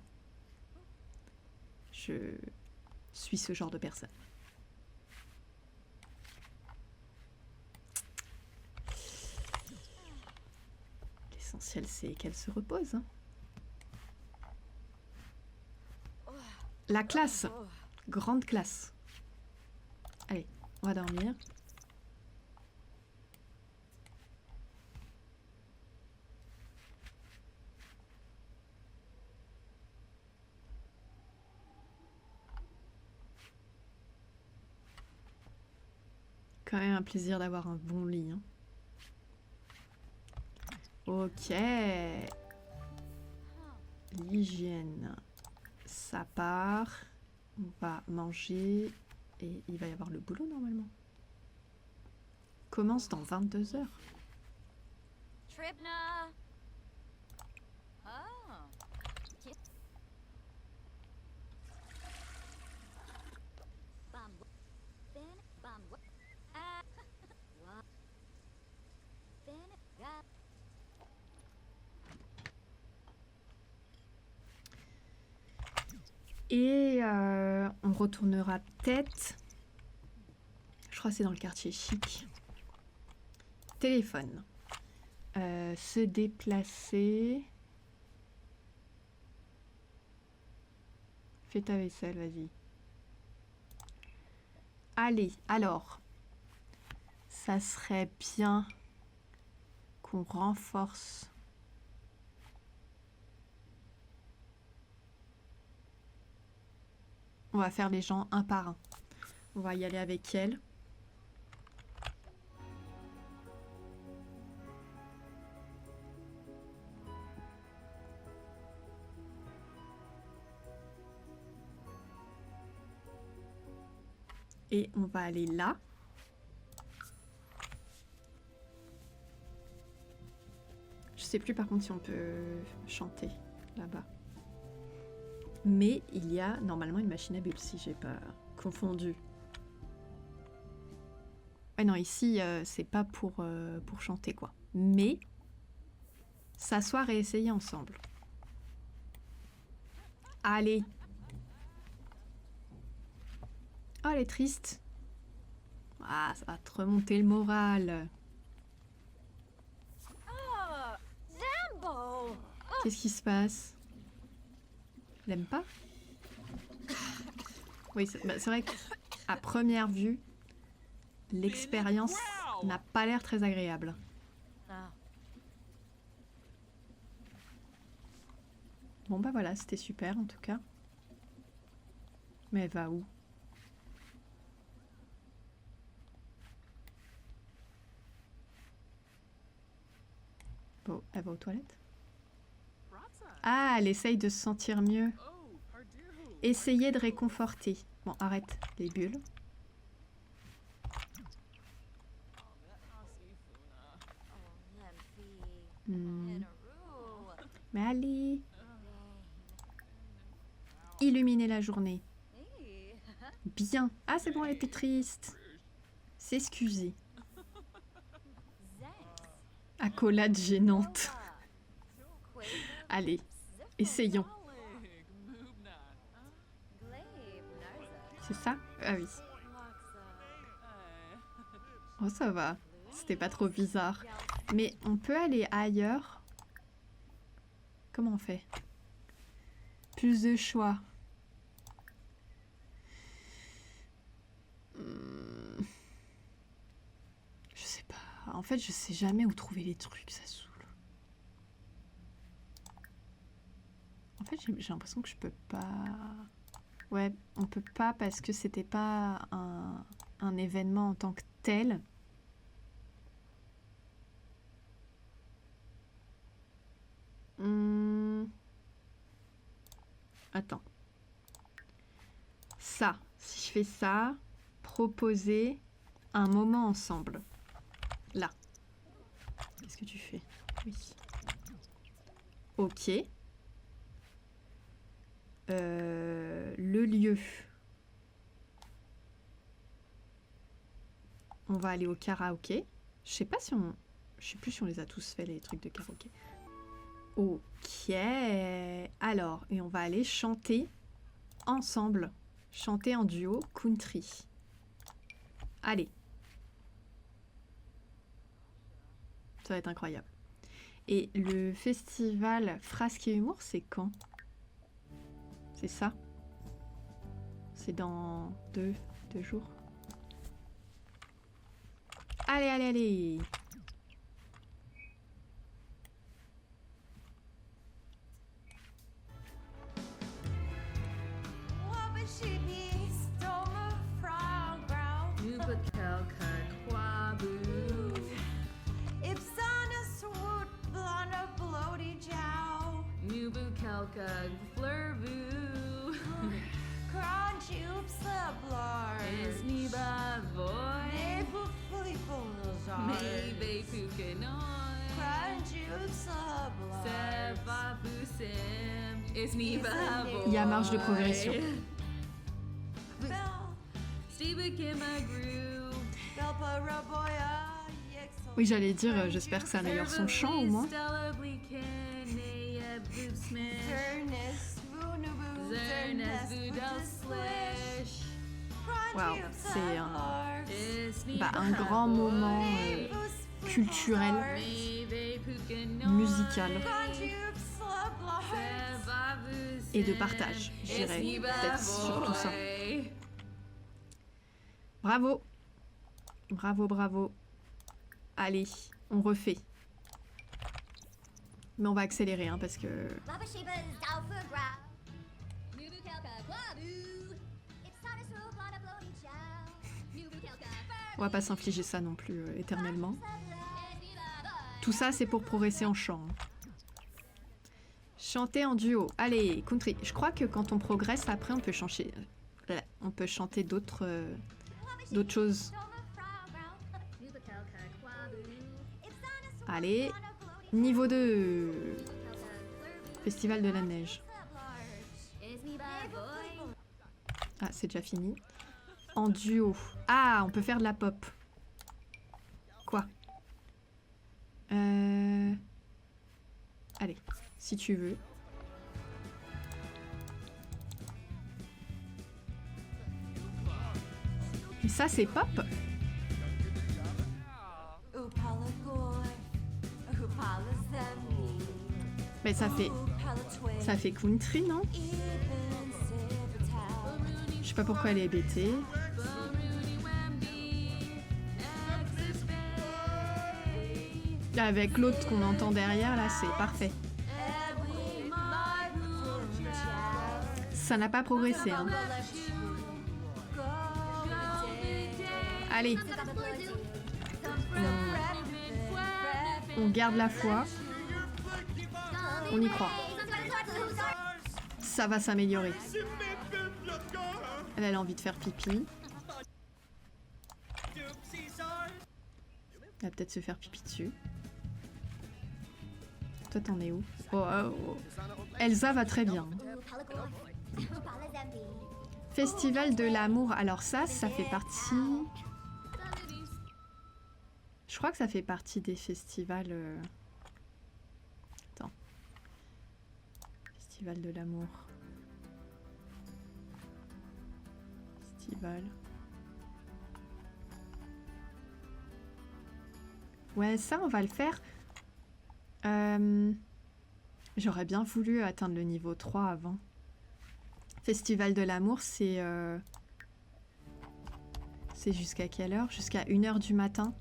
Je suis ce genre de personne. L'essentiel c'est qu'elle se repose. Hein. La classe, grande classe. Allez, on va dormir. Quand même un plaisir d'avoir un bon lit. Hein. Ok. L'hygiène. Ça part. On va manger. Et il va y avoir le boulot normalement. Commence dans 22 heures. Et on retournera peut-être. Je crois que c'est dans le quartier chic. Téléphone. Se déplacer. Fais ta vaisselle, vas-y. Allez, alors. Ça serait bien qu'on renforce. On va faire les gens un par un. On va y aller avec elle. Et on va aller là. Je sais plus par contre si on peut chanter là-bas. Mais il y a normalement une machine à bulles si j'ai pas confondu. Ah non, ici c'est pas pour chanter quoi. Mais s'asseoir et essayer ensemble. Allez. Oh, elle est triste. Ah, ça va te remonter le moral. Qu'est-ce qui se passe? Elle aime pas? Oui, c'est vrai qu'à première vue, l'expérience n'a pas l'air très agréable. Bon bah voilà, c'était super en tout cas. Mais elle va où? Bon, elle va aux toilettes? Ah, elle essaye de se sentir mieux. Essayez de réconforter. Bon, arrête les bulles. Mais allez. illuminer la journée. Bien. Ah, c'est bon, elle était triste. S'excuser. Accolade gênante. Allez, essayons. C'est ça? Ah oui. Oh, ça va. C'était pas trop bizarre. Mais on peut aller ailleurs. Comment on fait? Plus de choix. Je sais pas. En fait, je sais jamais où trouver les trucs, ça saoule. En fait, j'ai l'impression que je peux pas... Ouais, on peut pas parce que c'était pas un événement en tant que tel. Attends. Ça, si je fais ça, proposer un moment ensemble. Là. Qu'est-ce que tu fais? Oui. Ok. Le lieu. On va aller au karaoké. Je sais pas si on... Je sais plus si on les a tous fait, les trucs de karaoké. Ok. Alors, et on va aller chanter ensemble. Chanter en duo country. Allez. Ça va être incroyable. Et le festival Frasque et Humour, c'est quand? C'est ça? C'est dans deux jours. Allez, allez, allez! Il y a marge de progression. Oui, j'allais dire, j'espère que ça améliore son chant au moins. Waouh, c'est un grand moment culturel, musical et de partage, je dirais, peut-être surtout ça. Bravo, bravo, bravo. Allez, on refait. Mais on va accélérer, hein, parce que... On va pas s'infliger ça non plus éternellement. Tout ça, c'est pour progresser en chant. Chanter en duo. Allez, country. Je crois que quand on progresse, après, on peut chanter d'autres choses. Allez, niveau 2. Festival de la neige. Ah, c'est déjà fini. En duo. Ah, on peut faire de la pop. Quoi? Allez, si tu veux. Et ça, c'est pop? Mais ça fait country, non? Je sais pas pourquoi elle est hébétée. Avec l'autre qu'on entend derrière, là, c'est parfait. Ça n'a pas progressé, hein. Allez. On garde la foi. On y croit. Ça va s'améliorer. Elle a envie de faire pipi. Elle va peut-être se faire pipi dessus. Toi, t'en es où? Oh. Elsa va très bien. Festival de l'amour. Alors ça fait partie... Je crois que ça fait partie des festivals... Attends. Festival de l'amour. Festival... Ouais, ça, on va le faire. J'aurais bien voulu atteindre le niveau 3 avant. Festival de l'amour, c'est jusqu'à quelle heure? Jusqu'à 1h du matin.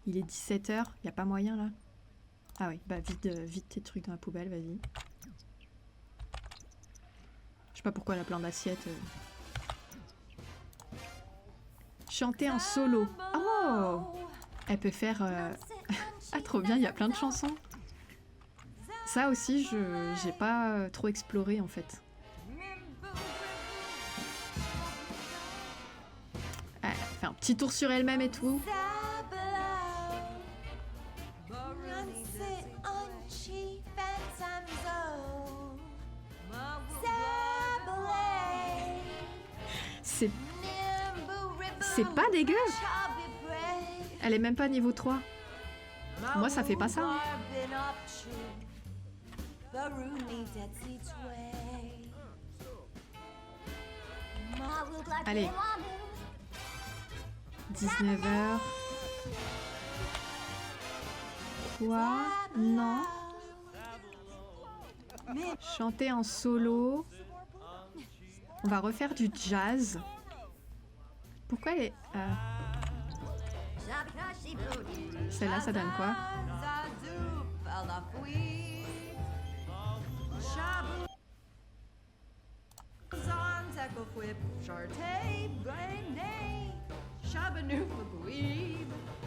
Il est 17h. Il n'y a pas moyen, là? Ah oui, bah vide tes trucs dans la poubelle, vas-y. Je sais pas pourquoi elle a plein d'assiettes. Chanter en solo. Oh! Elle peut faire... Ah, trop bien, il y a plein de chansons. Ça aussi, j'ai pas trop exploré, en fait. Elle fait un petit tour sur elle-même et tout. C'est pas dégueu. Elle est même pas niveau 3. Moi, ça fait pas ça. Hein. Allez. 19h. Quoi? Non. Chanter en solo. On va refaire du jazz. Pourquoi elle est... Celle-là, ça donne quoi?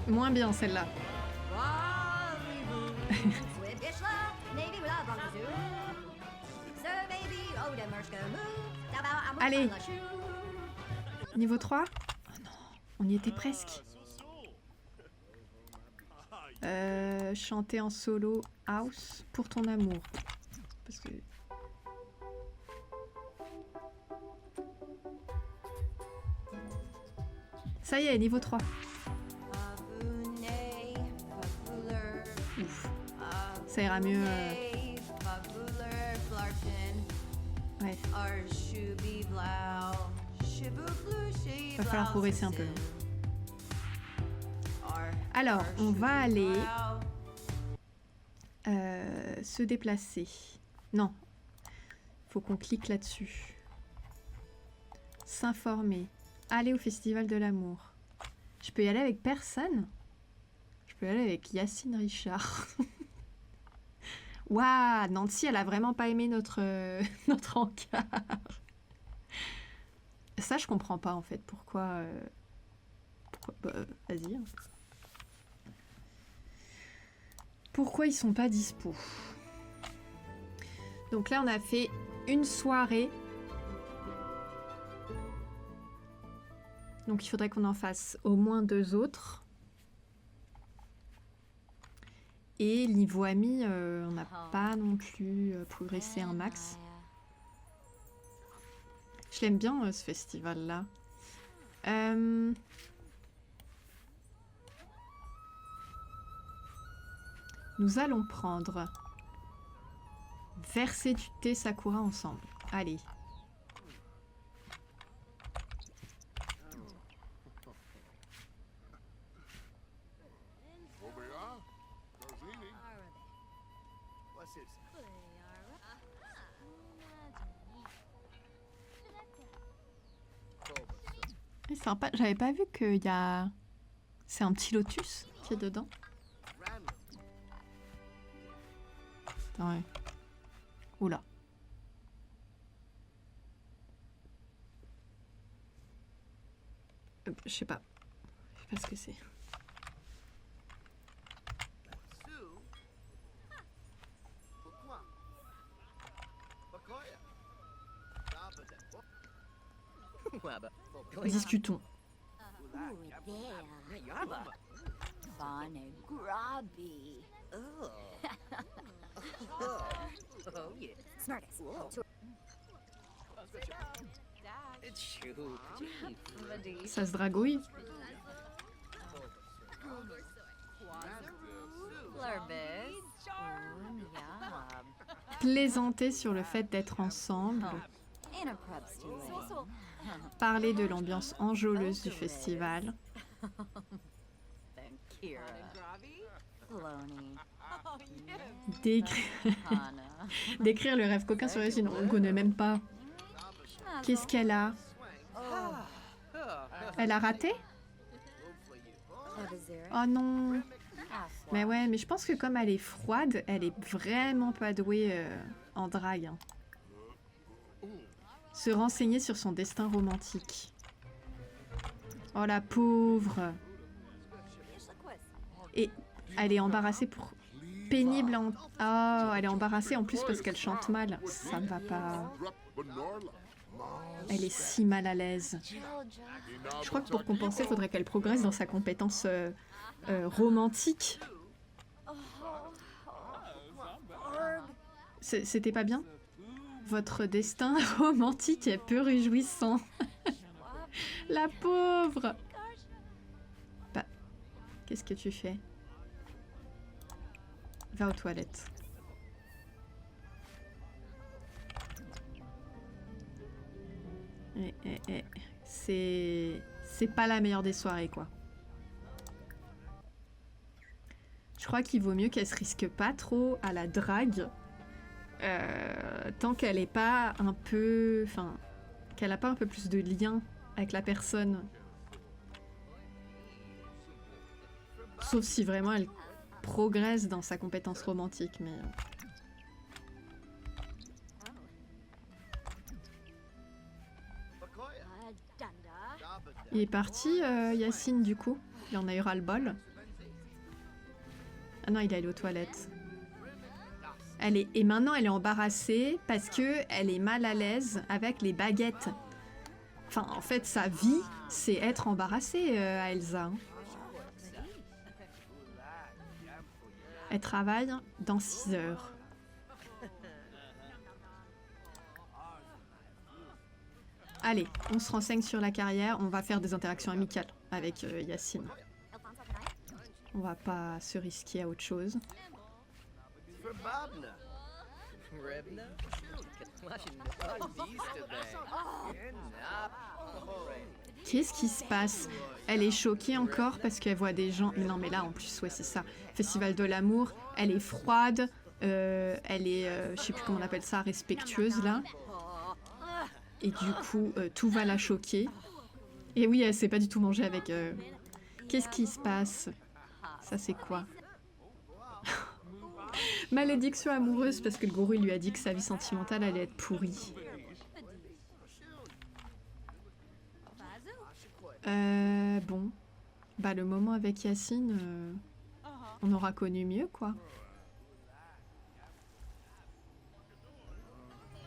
Moins bien celle-là. Allez. Niveau 3? Oh non, on y était presque. Chanter en solo house pour ton amour. Parce que... Ça y est, niveau 3. Ouf. Ça ira mieux. Ouais. Va falloir progresser un peu. Alors, on va aller se déplacer. Non, faut qu'on clique là-dessus. S'informer. Aller au Festival de l'amour. Je peux y aller avec personne? Je peux y aller avec Yacine Richard. Waouh, Nancy, elle a vraiment pas aimé notre encart. Ça, je comprends pas en fait. Pourquoi bah, vas-y. Hein. Pourquoi ils sont pas dispo? Donc là, on a fait une soirée. Donc il faudrait qu'on en fasse au moins 2 autres. Et niveau ami, on n'a pas non plus progressé un max. Je l'aime bien ce festival-là. Nous allons prendre verser du thé Sakura ensemble. Allez. C'est sympa, j'avais pas vu qu'il y a... C'est un petit lotus qui est dedans. Attends, ouais. Oula. Je sais pas. Je sais pas ce que c'est. Discutons. Ça se dragouille. Plaisanter sur le fait d'être ensemble. Parler de l'ambiance enjôleuse du festival. Décrire le rêve coquin sur Yassine. On ne connaît même pas. Qu'est-ce qu'elle a? Elle a raté? Oh non. Mais ouais, mais je pense que comme elle est froide, elle est vraiment pas douée en drague. Hein. Se renseigner sur son destin romantique. Oh la pauvre. Et elle est embarrassée pour... Pénible en... Oh, elle est embarrassée en plus parce qu'elle chante mal. Ça ne va pas... Elle est si mal à l'aise. Je crois que pour compenser, il faudrait qu'elle progresse dans sa compétence romantique. C'était pas bien? Votre destin romantique est peu réjouissant. La pauvre. Bah, qu'est-ce que tu fais? Va aux toilettes. C'est pas la meilleure des soirées, quoi. Je crois qu'il vaut mieux qu'elle se risque pas trop à la drague tant qu'elle est pas un peu... Enfin, qu'elle a pas un peu plus de lien avec la personne. Sauf si vraiment elle progresse dans sa compétence romantique, mais... Il est parti, Yassine, du coup. Il en a eu ras-le-bol. Ah non, il est allé aux toilettes. Et maintenant, elle est embarrassée parce que elle est mal à l'aise avec les baguettes. Enfin, en fait, sa vie, c'est être embarrassée à Elsa. Hein. Elle travaille dans 6 heures. Allez, on se renseigne sur la carrière. On va faire des interactions amicales avec Yassine. On va pas se risquer à autre chose. Qu'est-ce qui se passe? Elle est choquée encore parce qu'elle voit des gens... Non mais là en plus, ouais c'est ça. Festival de l'amour, elle est froide, elle est, je sais plus comment on appelle ça, respectueuse là. Et du coup, tout va la choquer. Et oui, elle sait pas du tout manger avec... Qu'est-ce qui se passe? Ça c'est quoi? Malédiction amoureuse parce que le gourou il lui a dit que sa vie sentimentale allait être pourrie. Bon. Bah le moment avec Yassine, on aura connu mieux quoi.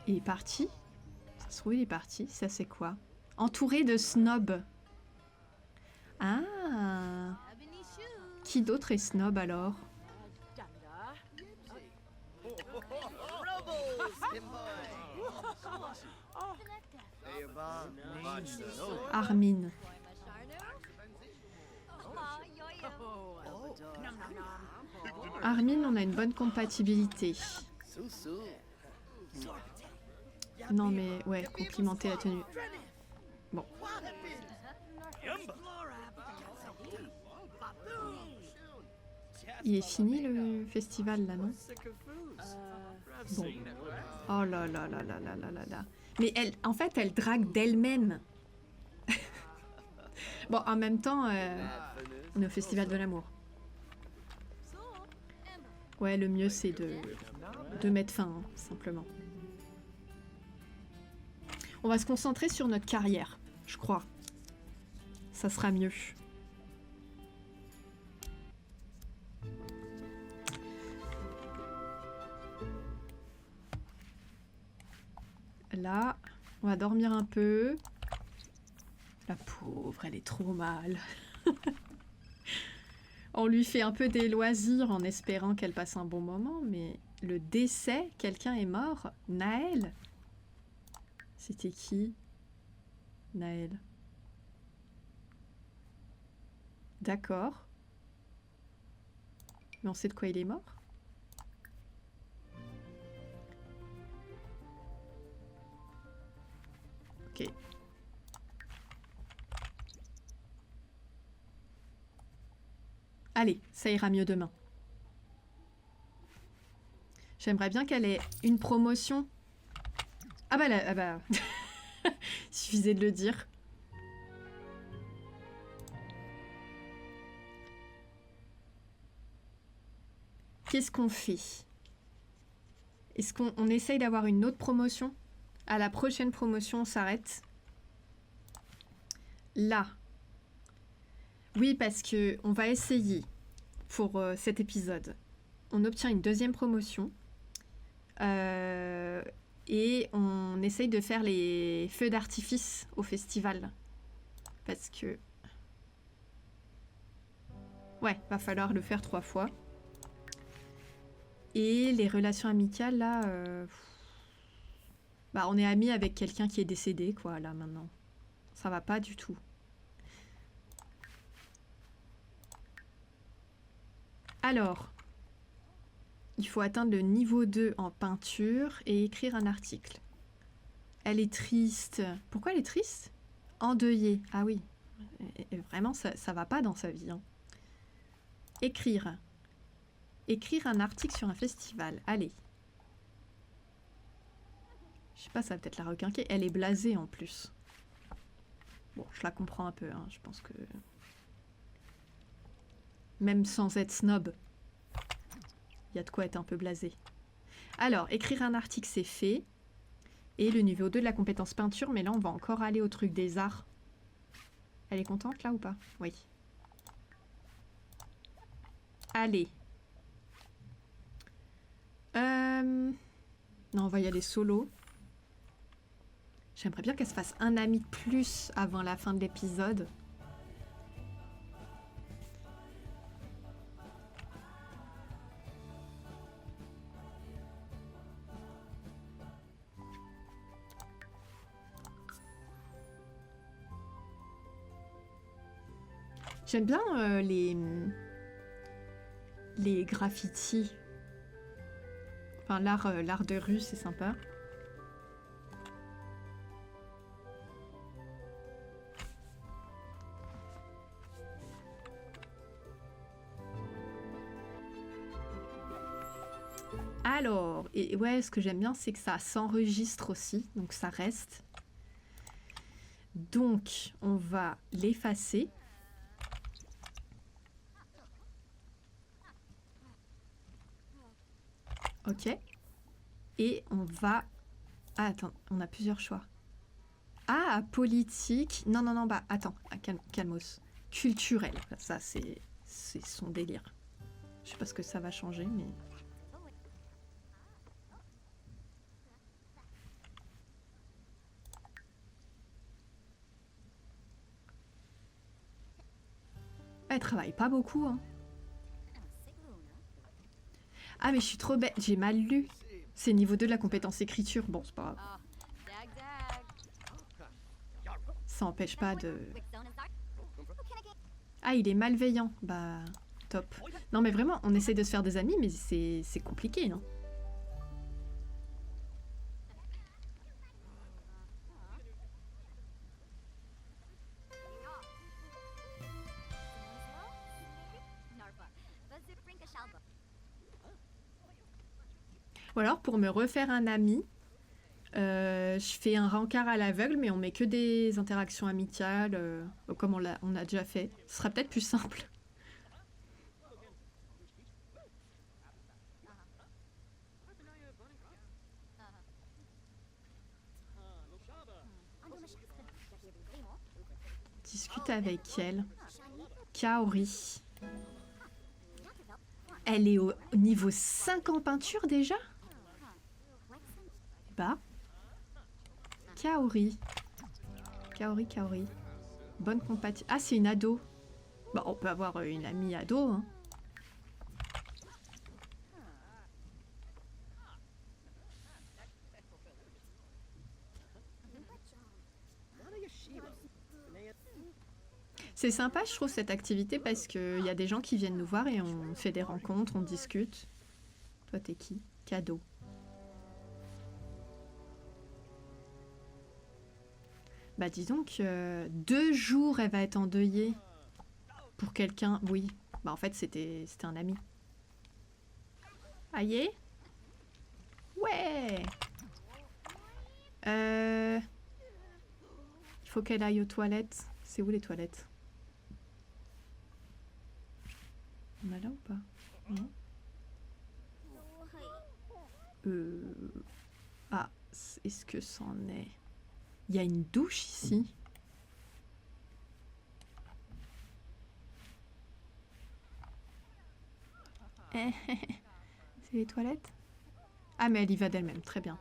Il est parti? Ça se trouve il est parti. Ça c'est quoi? Entouré de snobs. Ah. Qui d'autre est snob alors? Armin. Armin, on a une bonne compatibilité. Non mais ouais, complimenter la tenue. Bon. Il est fini le festival là, non? Bon. Oh là là là là là là là là. Mais elle, en fait, elle drague d'elle-même. Bon, en même temps, on est au festival de l'amour. Ouais, le mieux c'est de mettre fin, hein, simplement. On va se concentrer sur notre carrière, je crois. Ça sera mieux. Là, on va dormir un peu. La pauvre, elle est trop mal. On lui fait un peu des loisirs en espérant qu'elle passe un bon moment, mais le décès, quelqu'un est mort. Naël? C'était qui? Naël. D'accord. Mais on sait de quoi il est mort? Ok. Allez, ça ira mieux demain. J'aimerais bien qu'elle ait une promotion. Ah bah là, ah bah... Il suffisait de le dire. Qu'est-ce qu'on fait? Est-ce qu'on essaye d'avoir une autre promotion? À la prochaine promotion, on s'arrête. Là. Oui, parce que on va essayer pour cet épisode. On obtient une deuxième promotion. Et on essaye de faire les feux d'artifice au festival. Parce que... Ouais, va falloir le faire 3 fois. Et les relations amicales, là... Bah, on est amis avec quelqu'un qui est décédé, quoi, là, maintenant. Ça va pas du tout. Alors... Il faut atteindre le niveau 2 en peinture et écrire un article. Elle est triste. Pourquoi elle est triste? Endeuillée. Ah oui. Et vraiment, ça va pas dans sa vie. Hein. Écrire. Écrire un article sur un festival. Allez. Je sais pas, ça va peut-être la requinquer. Elle est blasée en plus. Bon, je la comprends un peu. Hein. Je pense que... Même sans être snob, il y a de quoi être un peu blasé. Alors, écrire un article, c'est fait. Et le niveau 2 de la compétence peinture, mais là, on va encore aller au truc des arts. Elle est contente, là, ou pas? Oui. Allez. Non, on va y aller solo. J'aimerais bien qu'elle se fasse un ami de plus avant la fin de l'épisode. J'aime bien les graffitis. Enfin, l'art de rue, c'est sympa. Alors, et ouais, ce que j'aime bien, c'est que ça s'enregistre aussi, donc ça reste. Donc, on va l'effacer. Ok. Et on va... Ah, attends, on a plusieurs choix. Ah, politique. Non, non, non, bah, attends, calmos. Culturel. Ça, c'est son délire. Je sais pas ce que ça va changer, mais... Elle travaille pas beaucoup, hein. Ah, mais je suis trop bête. J'ai mal lu. C'est niveau 2 de la compétence écriture. Bon, c'est pas grave. Ça n'empêche pas de... Ah, il est malveillant. Bah, top. Non, mais vraiment, on essaie de se faire des amis, mais c'est compliqué, non? Ou alors, pour me refaire un ami, je fais un rencard à l'aveugle, mais on met que des interactions amicales, comme on a déjà fait. Ce sera peut-être plus simple. Discute avec elle. Kaori. Elle est au niveau 5 en peinture déjà? Bah. Kaori. Kaori. Bonne compatie. Ah, c'est une ado. Bah, on peut avoir une amie ado, hein. C'est sympa, je trouve, cette activité parce qu'il y a des gens qui viennent nous voir et on fait des rencontres, on discute. Toi, t'es qui? Cadeau. Bah dis donc, 2 jours elle va être endeuillée pour quelqu'un. Oui, bah en fait c'était un ami. Aïe. Ouais. Il faut qu'elle aille aux toilettes. C'est où les toilettes? On a là ou pas? Non. Ah, est-ce que c'en est? Il y a une douche ici. C'est les toilettes? Ah, mais elle y va d'elle-même, très bien.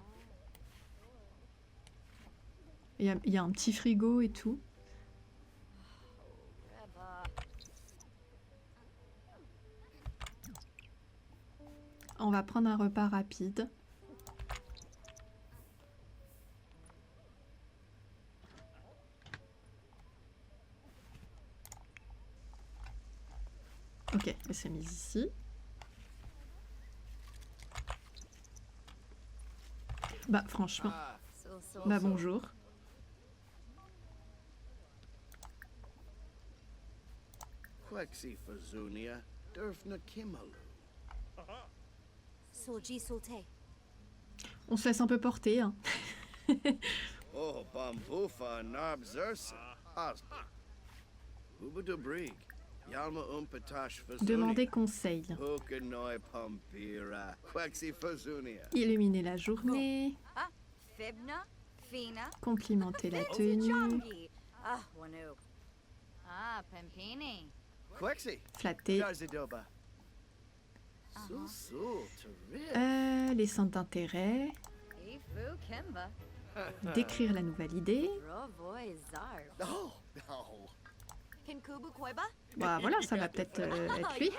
Il y a un petit frigo et tout. On va prendre un repas rapide. Ok, elle s'est mise ici. Bah franchement, bah bonjour. On se laisse un peu porter, hein. Demandez conseil. Illuminer la journée. Complimenter la tenue. Flatter. Les centres d'intérêt. Décrire la nouvelle idée. Bah voilà, ça va peut-être être lui,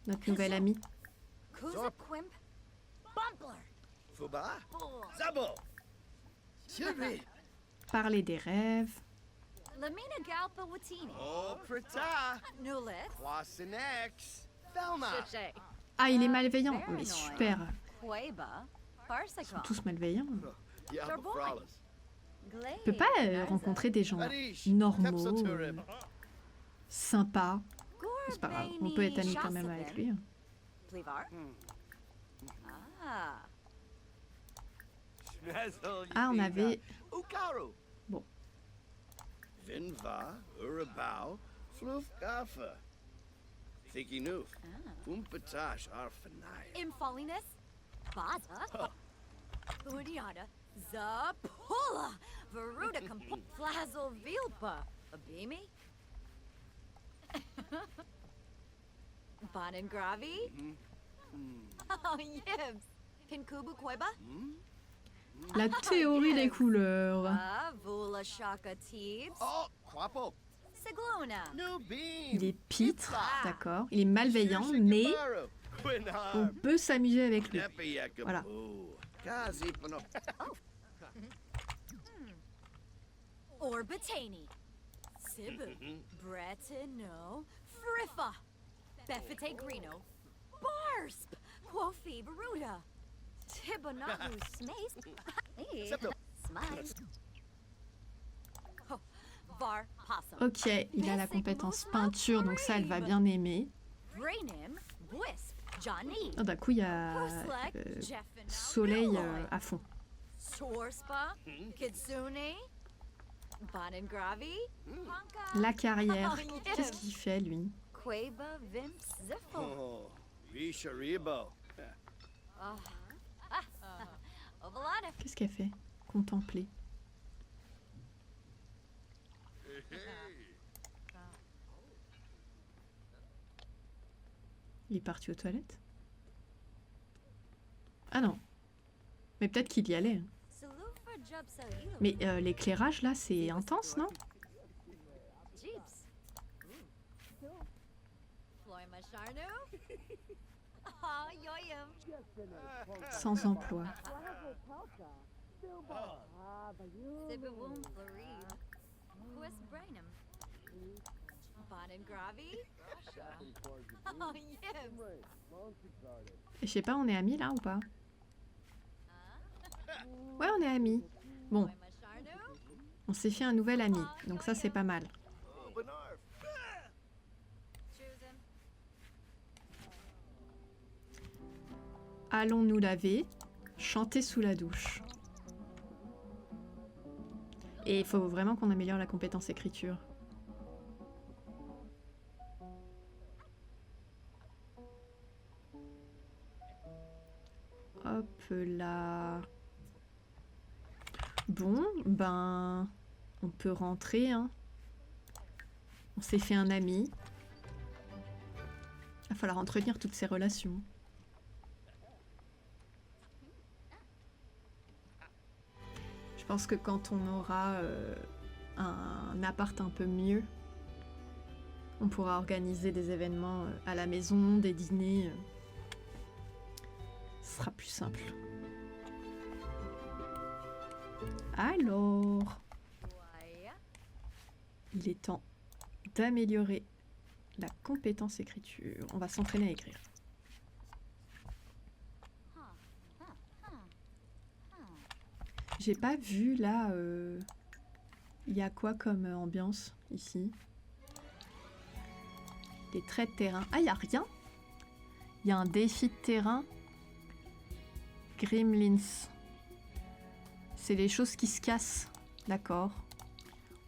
notre nouvel ami. Parler des rêves. Ah, il est malveillant. Mais super. Ils sont tous malveillants. On peut pas rencontrer des gens normaux, sympas. C'est pas grave, on peut être amis quand même avec lui. Ah, on avait... Bon. La théorie des couleurs. Il est pitre, d'accord. Il est malveillant, mais on peut s'amuser avec lui. Voilà. Ok, il a la compétence peinture, donc ça, elle va bien aimer. Oh, d'un coup, il y a soleil à fond. La carrière, qu'est-ce qu'il fait, lui? Qu'est-ce qu'elle fait? Contempler. Il est parti aux toilettes? Ah non. Mais peut-être qu'il y allait. Mais l'éclairage là, c'est intense, non? Sans emploi. Et je sais pas, on est amis là ou pas? Ouais, on est amis. Bon, on s'est fait un nouvel ami, donc ça c'est pas mal. Allons nous laver, chanter sous la douche. Et il faut vraiment qu'on améliore la compétence écriture. Hop là. Bon, ben... on peut rentrer, hein. On s'est fait un ami. Il va falloir entretenir toutes ces relations. Je pense que quand on aura un appart un peu mieux, on pourra organiser des événements à la maison, des dîners. Ce sera plus simple. Alors, il est temps d'améliorer la compétence écriture. On va s'entraîner à écrire. J'ai pas vu là, il y a quoi comme ambiance ici? Des traits de terrain. Ah, il y a rien. Il y a un défi de terrain. Gremlins. C'est les choses qui se cassent. D'accord.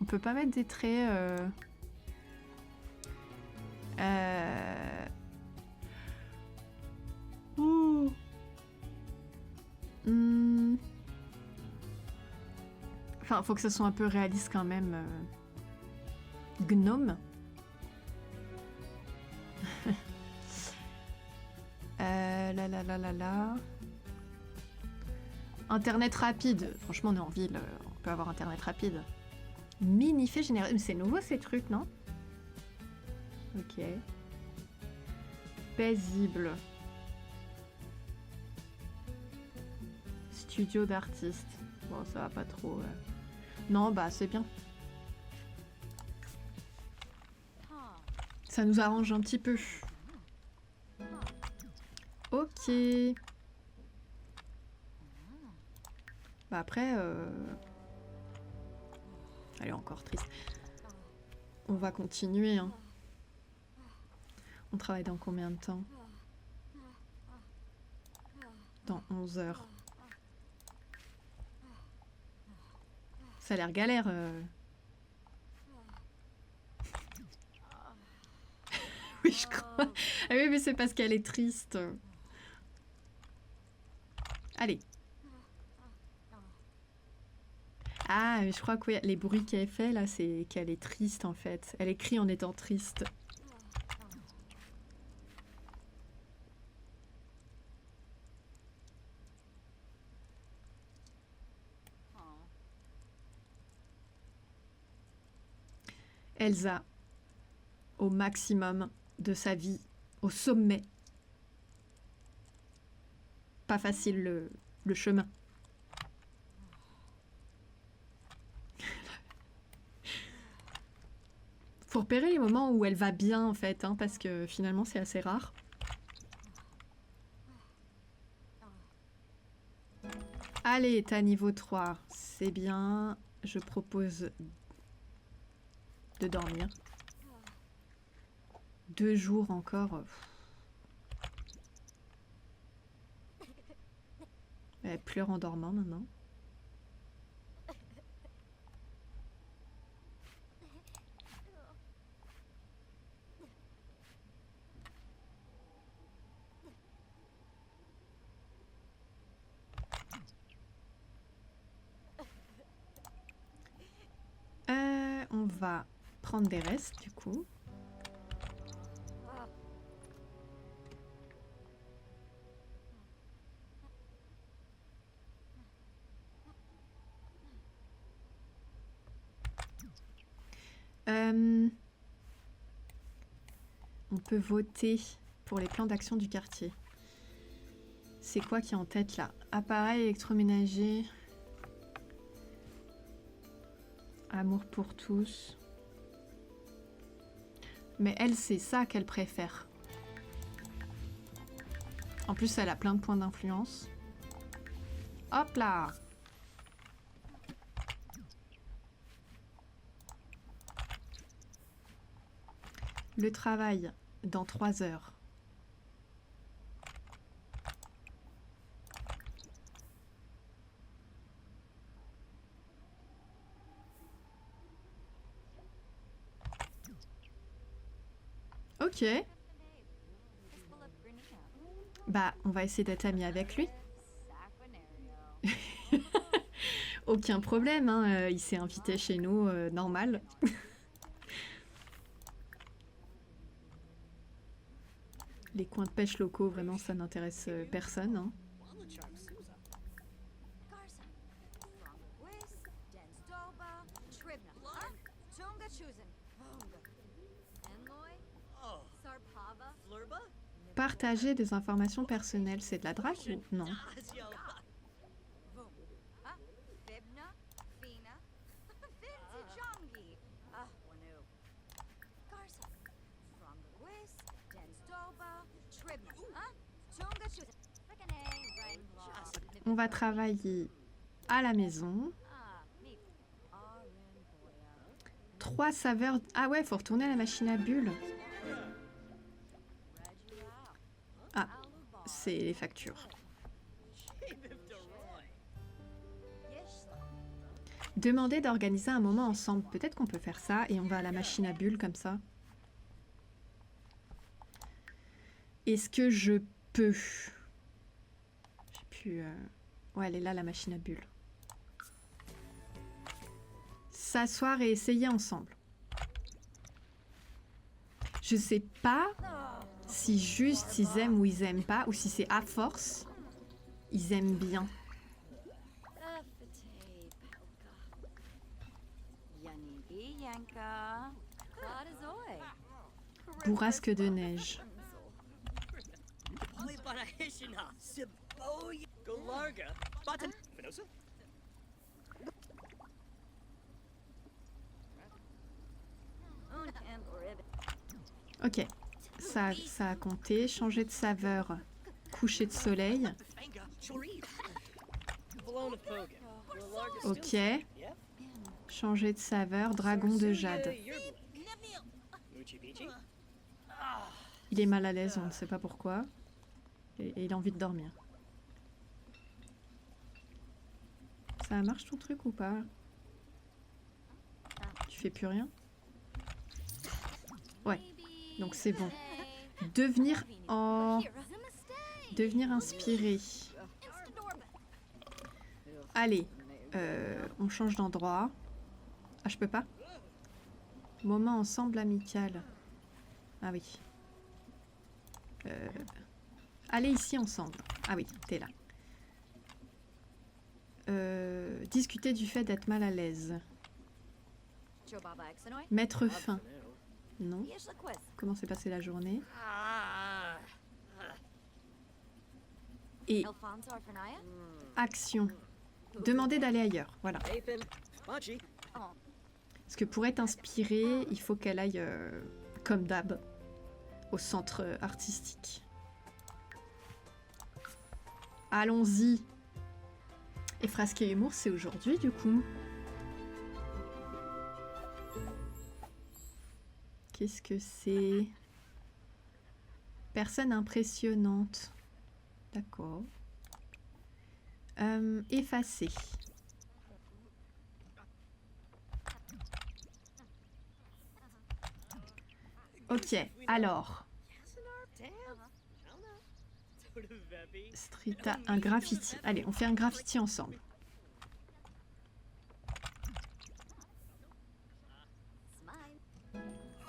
On peut pas mettre des traits... Ouh. Enfin, faut que ça soit un peu réaliste quand même. Gnome. Là. Internet rapide. Franchement, on est en ville, on peut avoir internet rapide. Mini-fait général. C'est nouveau ces trucs, non? Ok. Paisible. Studio d'artiste. Bon, ça va pas trop. Non, bah c'est bien. Ça nous arrange un petit peu. Ok. Bah après... Elle est encore triste. On va continuer, hein. On travaille dans combien de temps? Dans 11 heures. Ça a l'air galère. Oui, je crois. Ah oui, mais c'est parce qu'elle est triste. Allez. Ah, mais je crois que oui, les bruits qu'elle fait là, c'est qu'elle est triste en fait. Elle écrit en étant triste. Elsa, au maximum de sa vie, au sommet. Pas facile le chemin. Faut repérer les moments où elle va bien en fait, hein, parce que finalement c'est assez rare. Allez, t'as niveau 3, c'est bien. Je propose de dormir. 2 jours encore. Elle pleure en dormant maintenant. On va prendre des restes du coup. On peut voter pour les plans d'action du quartier. C'est quoi qui est en tête là? Appareil électroménager. Amour pour tous. Mais elle, c'est ça qu'elle préfère. En plus, elle a plein de points d'influence. Hop là! Le travail dans 3 heures. Ok. Bah, on va essayer d'être amis avec lui. Aucun problème, hein, il s'est invité chez nous, normal. Les coins de pêche locaux, vraiment, ça n'intéresse personne. Hein. Partager des informations personnelles, c'est de la drague ou non? On va travailler à la maison. 3 saveurs... Ah ouais, faut retourner à la machine à bulles. Ah, c'est les factures. Demander d'organiser un moment ensemble. Peut-être qu'on peut faire ça et on va à la machine à bulles comme ça. Est-ce que je peux... J'ai pu... Ouais, elle est là, la machine à bulles. S'asseoir et essayer ensemble. Je sais pas si juste ils aiment ou ils aiment pas, ou si c'est à force, ils aiment bien. Bourrasque de neige. Ok, ça a compté. Changer de saveur. Coucher de soleil. Ok. Changer de saveur. Dragon de jade. Il est mal à l'aise, on ne sait pas pourquoi. Et il a envie de dormir. Ça marche ton truc ou pas? Tu fais plus rien? Ouais, donc c'est bon. Devenir inspiré. Allez, on change d'endroit. Ah, je peux pas? Moment ensemble amical. Ah oui. Allez ici ensemble. Ah oui, t'es là. Discuter du fait d'être mal à l'aise. Mettre fin. Non. Comment s'est passée la journée? Et action. Demander d'aller ailleurs. Voilà. Parce que pour être inspirée, il faut qu'elle aille, comme d'hab, au centre artistique. Allons-y. Et Frasque et Humour, c'est aujourd'hui, du coup. Qu'est-ce que c'est? Personne impressionnante. D'accord. Effacer. Ok, alors. Strita, un graffiti. Allez, on fait un graffiti ensemble.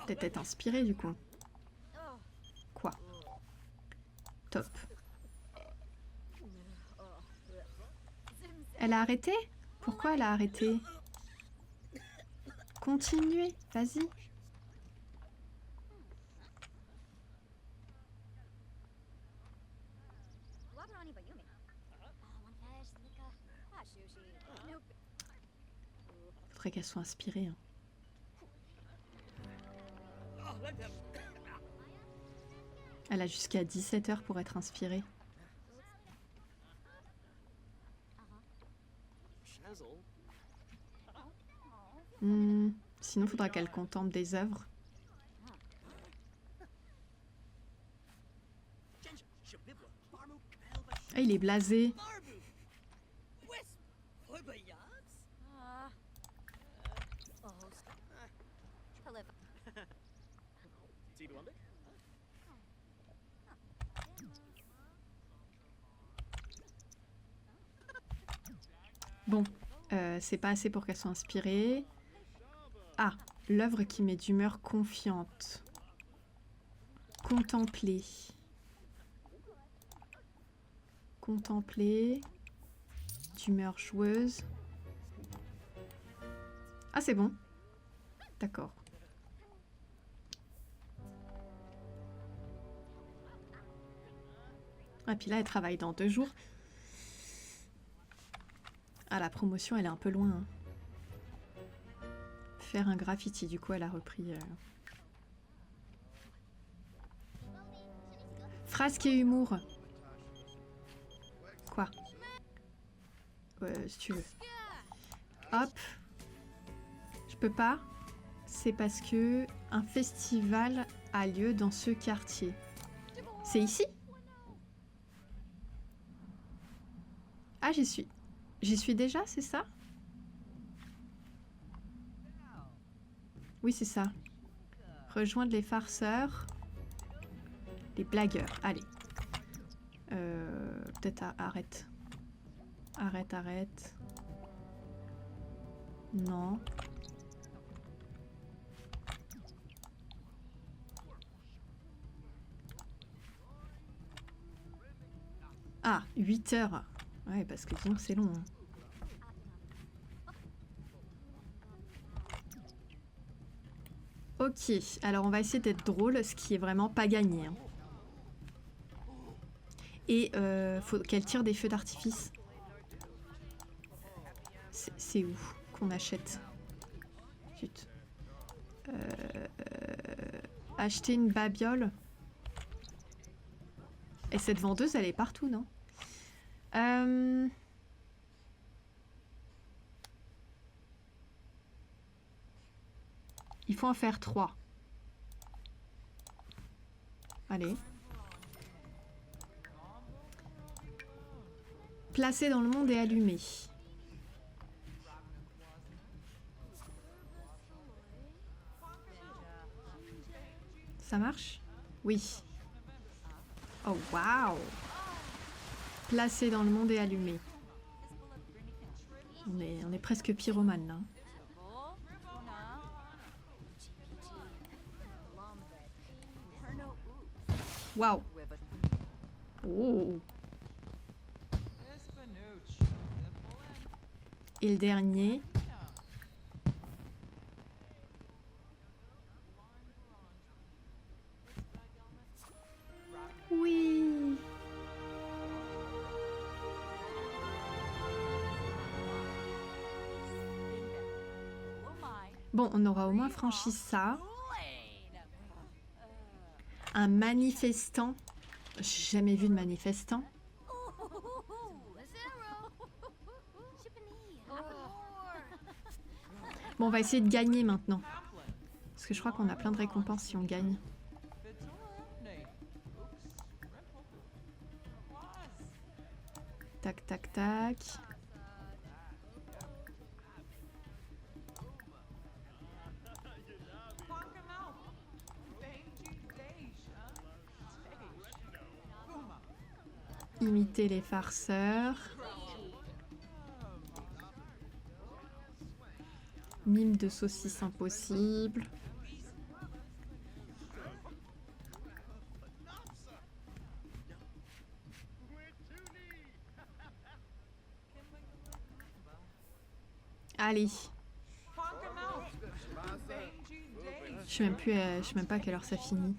Peut-être être inspiré du coup. Quoi? Top. Elle a arrêté? Pourquoi elle a arrêté? Continuez, vas-y. Faudrait qu'elle soit inspirée. Hein. Elle a jusqu'à 17 heures pour être inspirée. Sinon, faudra qu'elle contemple des œuvres. Ah, il est blasé. Bon, c'est pas assez pour qu'elle soit inspirée. Ah, l'œuvre qui met d'humeur confiante. Contempler. Contempler. D'humeur joueuse. Ah, c'est bon. D'accord. Ah, puis là, elle travaille dans 2 jours. Ah, la promotion, elle est un peu loin. Hein. Faire un graffiti, du coup, elle a repris... Frasque et humour. Quoi? Si tu veux. Hop. Je peux pas. C'est parce que un festival a lieu dans ce quartier. C'est ici? Ah, j'y suis. J'y suis déjà, c'est ça? Oui, c'est ça. Rejoindre les farceurs. Les blagueurs. Allez. Peut-être arrête. Arrête. Non. Ah, 8 heures. Ouais, parce que disons que c'est long. Hein. Ok, alors on va essayer d'être drôle, ce qui est vraiment pas gagné. Hein. Et faut qu'elle tire des feux d'artifice. C'est où qu'on achète? Zut. Acheter une babiole. Et cette vendeuse, elle est partout, non? Il faut en faire 3. Allez. Placer dans le monde et allumer. Ça marche? Oui. Oh, waouh! Placer dans le monde et allumer. On est presque pyromane, là. Waouh! Oh! Et le dernier. Oui! Bon, on aura au moins franchi ça. Un manifestant. J'ai jamais vu de manifestant. Bon, on va essayer de gagner maintenant. Parce que je crois qu'on a plein de récompenses si on gagne. Tac, tac, tac. Imiter les farceurs. Mime de saucisse impossible. Allez. Je sais même plus, je sais même pas à quelle heure ça finit.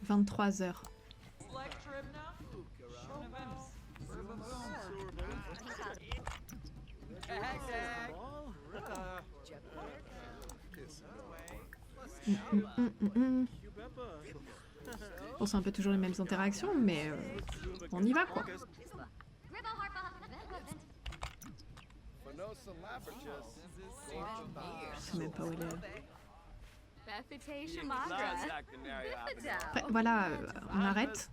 23 heures. Bon, c'est un peu toujours les mêmes interactions, mais on y va, quoi. Je sais même pas où elle est. Après, voilà, on arrête.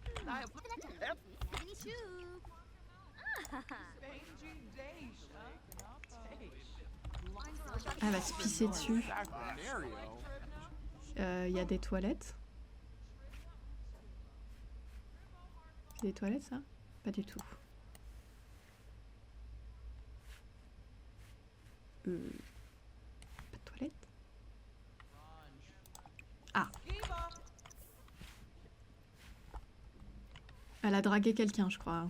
Elle va se pisser dessus. Il y a des toilettes. C'est des toilettes, ça? Pas du tout. Pas de toilettes? Ah. Elle a dragué quelqu'un, je crois.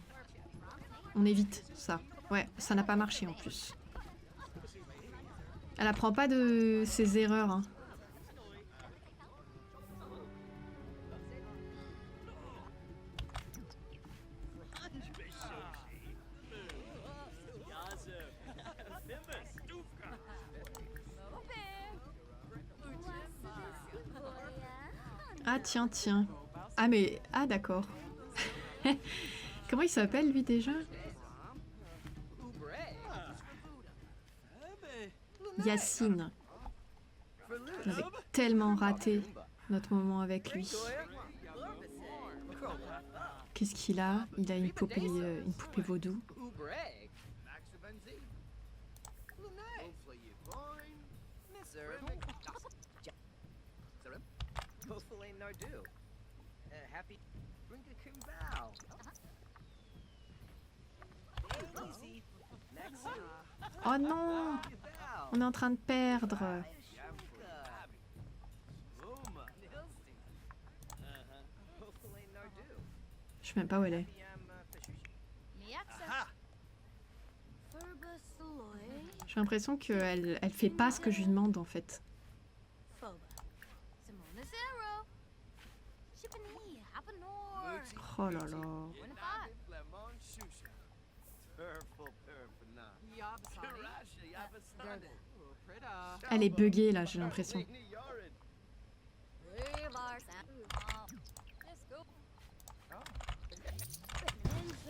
On évite ça. Ouais, ça n'a pas marché en plus. Elle apprend pas de ses erreurs, hein. Ah tiens, tiens. Ah mais... Ah d'accord. Comment il s'appelle lui déjà? Yacine. On avait tellement raté notre moment avec lui. Qu'est-ce qu'il a? Il a une poupée vaudou. Oh non! On est en train de perdre. Je sais même pas où elle est. J'ai l'impression qu'elle fait pas ce que je lui demande en fait. Oh là là. Elle est buggée là, j'ai l'impression.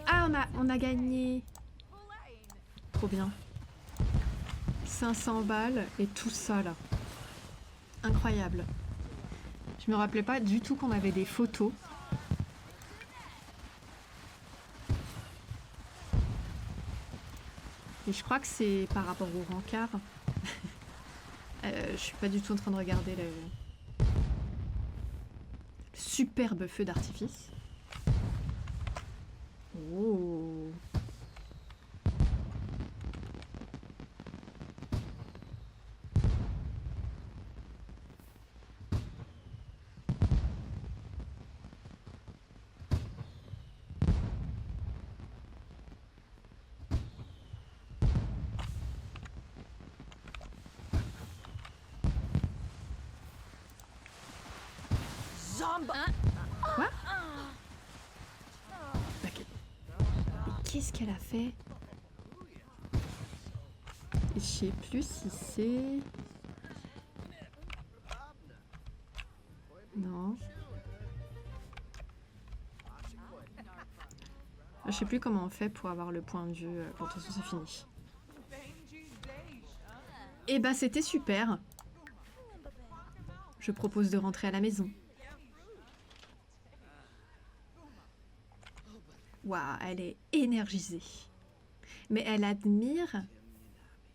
Ah, on a gagné. Trop bien. 500 balles et tout ça là. Incroyable. Je me rappelais pas du tout qu'on avait des photos. Et je crois que c'est par rapport au rencard. Je suis pas du tout en train de regarder le superbe feu d'artifice. Oh. Quoi? Mais qu'est-ce qu'elle a fait? Je sais plus si c'est... Non. Je sais plus comment on fait pour avoir le point de vue quand tout c'est fini. Eh ben c'était super. Je propose de rentrer à la maison. Waouh, elle est énergisée. Mais elle admire...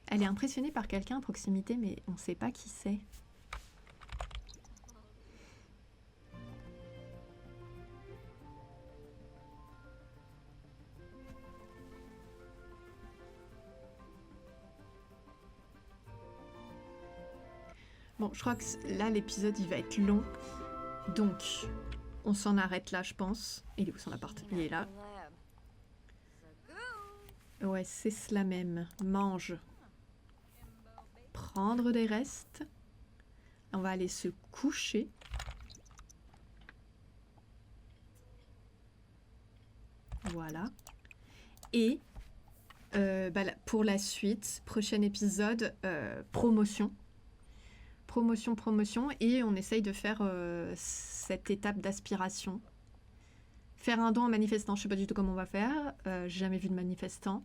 Elle est impressionnée par quelqu'un à proximité, mais on ne sait pas qui c'est. Bon, je crois que là, l'épisode, il va être long. Donc, on s'en arrête là, je pense. Il est où son appart? Il est là. Ouais, c'est cela même. Mange. Prendre des restes. On va aller se coucher. Voilà. Et pour la suite, prochain épisode, promotion. promotion, promotion, et on essaye de faire cette étape d'aspiration. Faire un don en manifestant, je sais pas du tout comment on va faire, j'ai jamais vu de manifestant.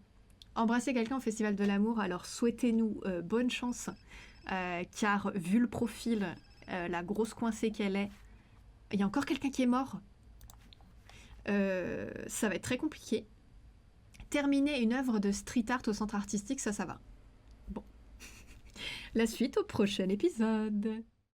Embrasser quelqu'un au Festival de l'amour, alors souhaitez-nous bonne chance, car vu le profil, la grosse coincée qu'elle est, il y a encore quelqu'un qui est mort. Ça va être très compliqué. Terminer une œuvre de street art au centre artistique, ça va. Bon. La suite au prochain épisode.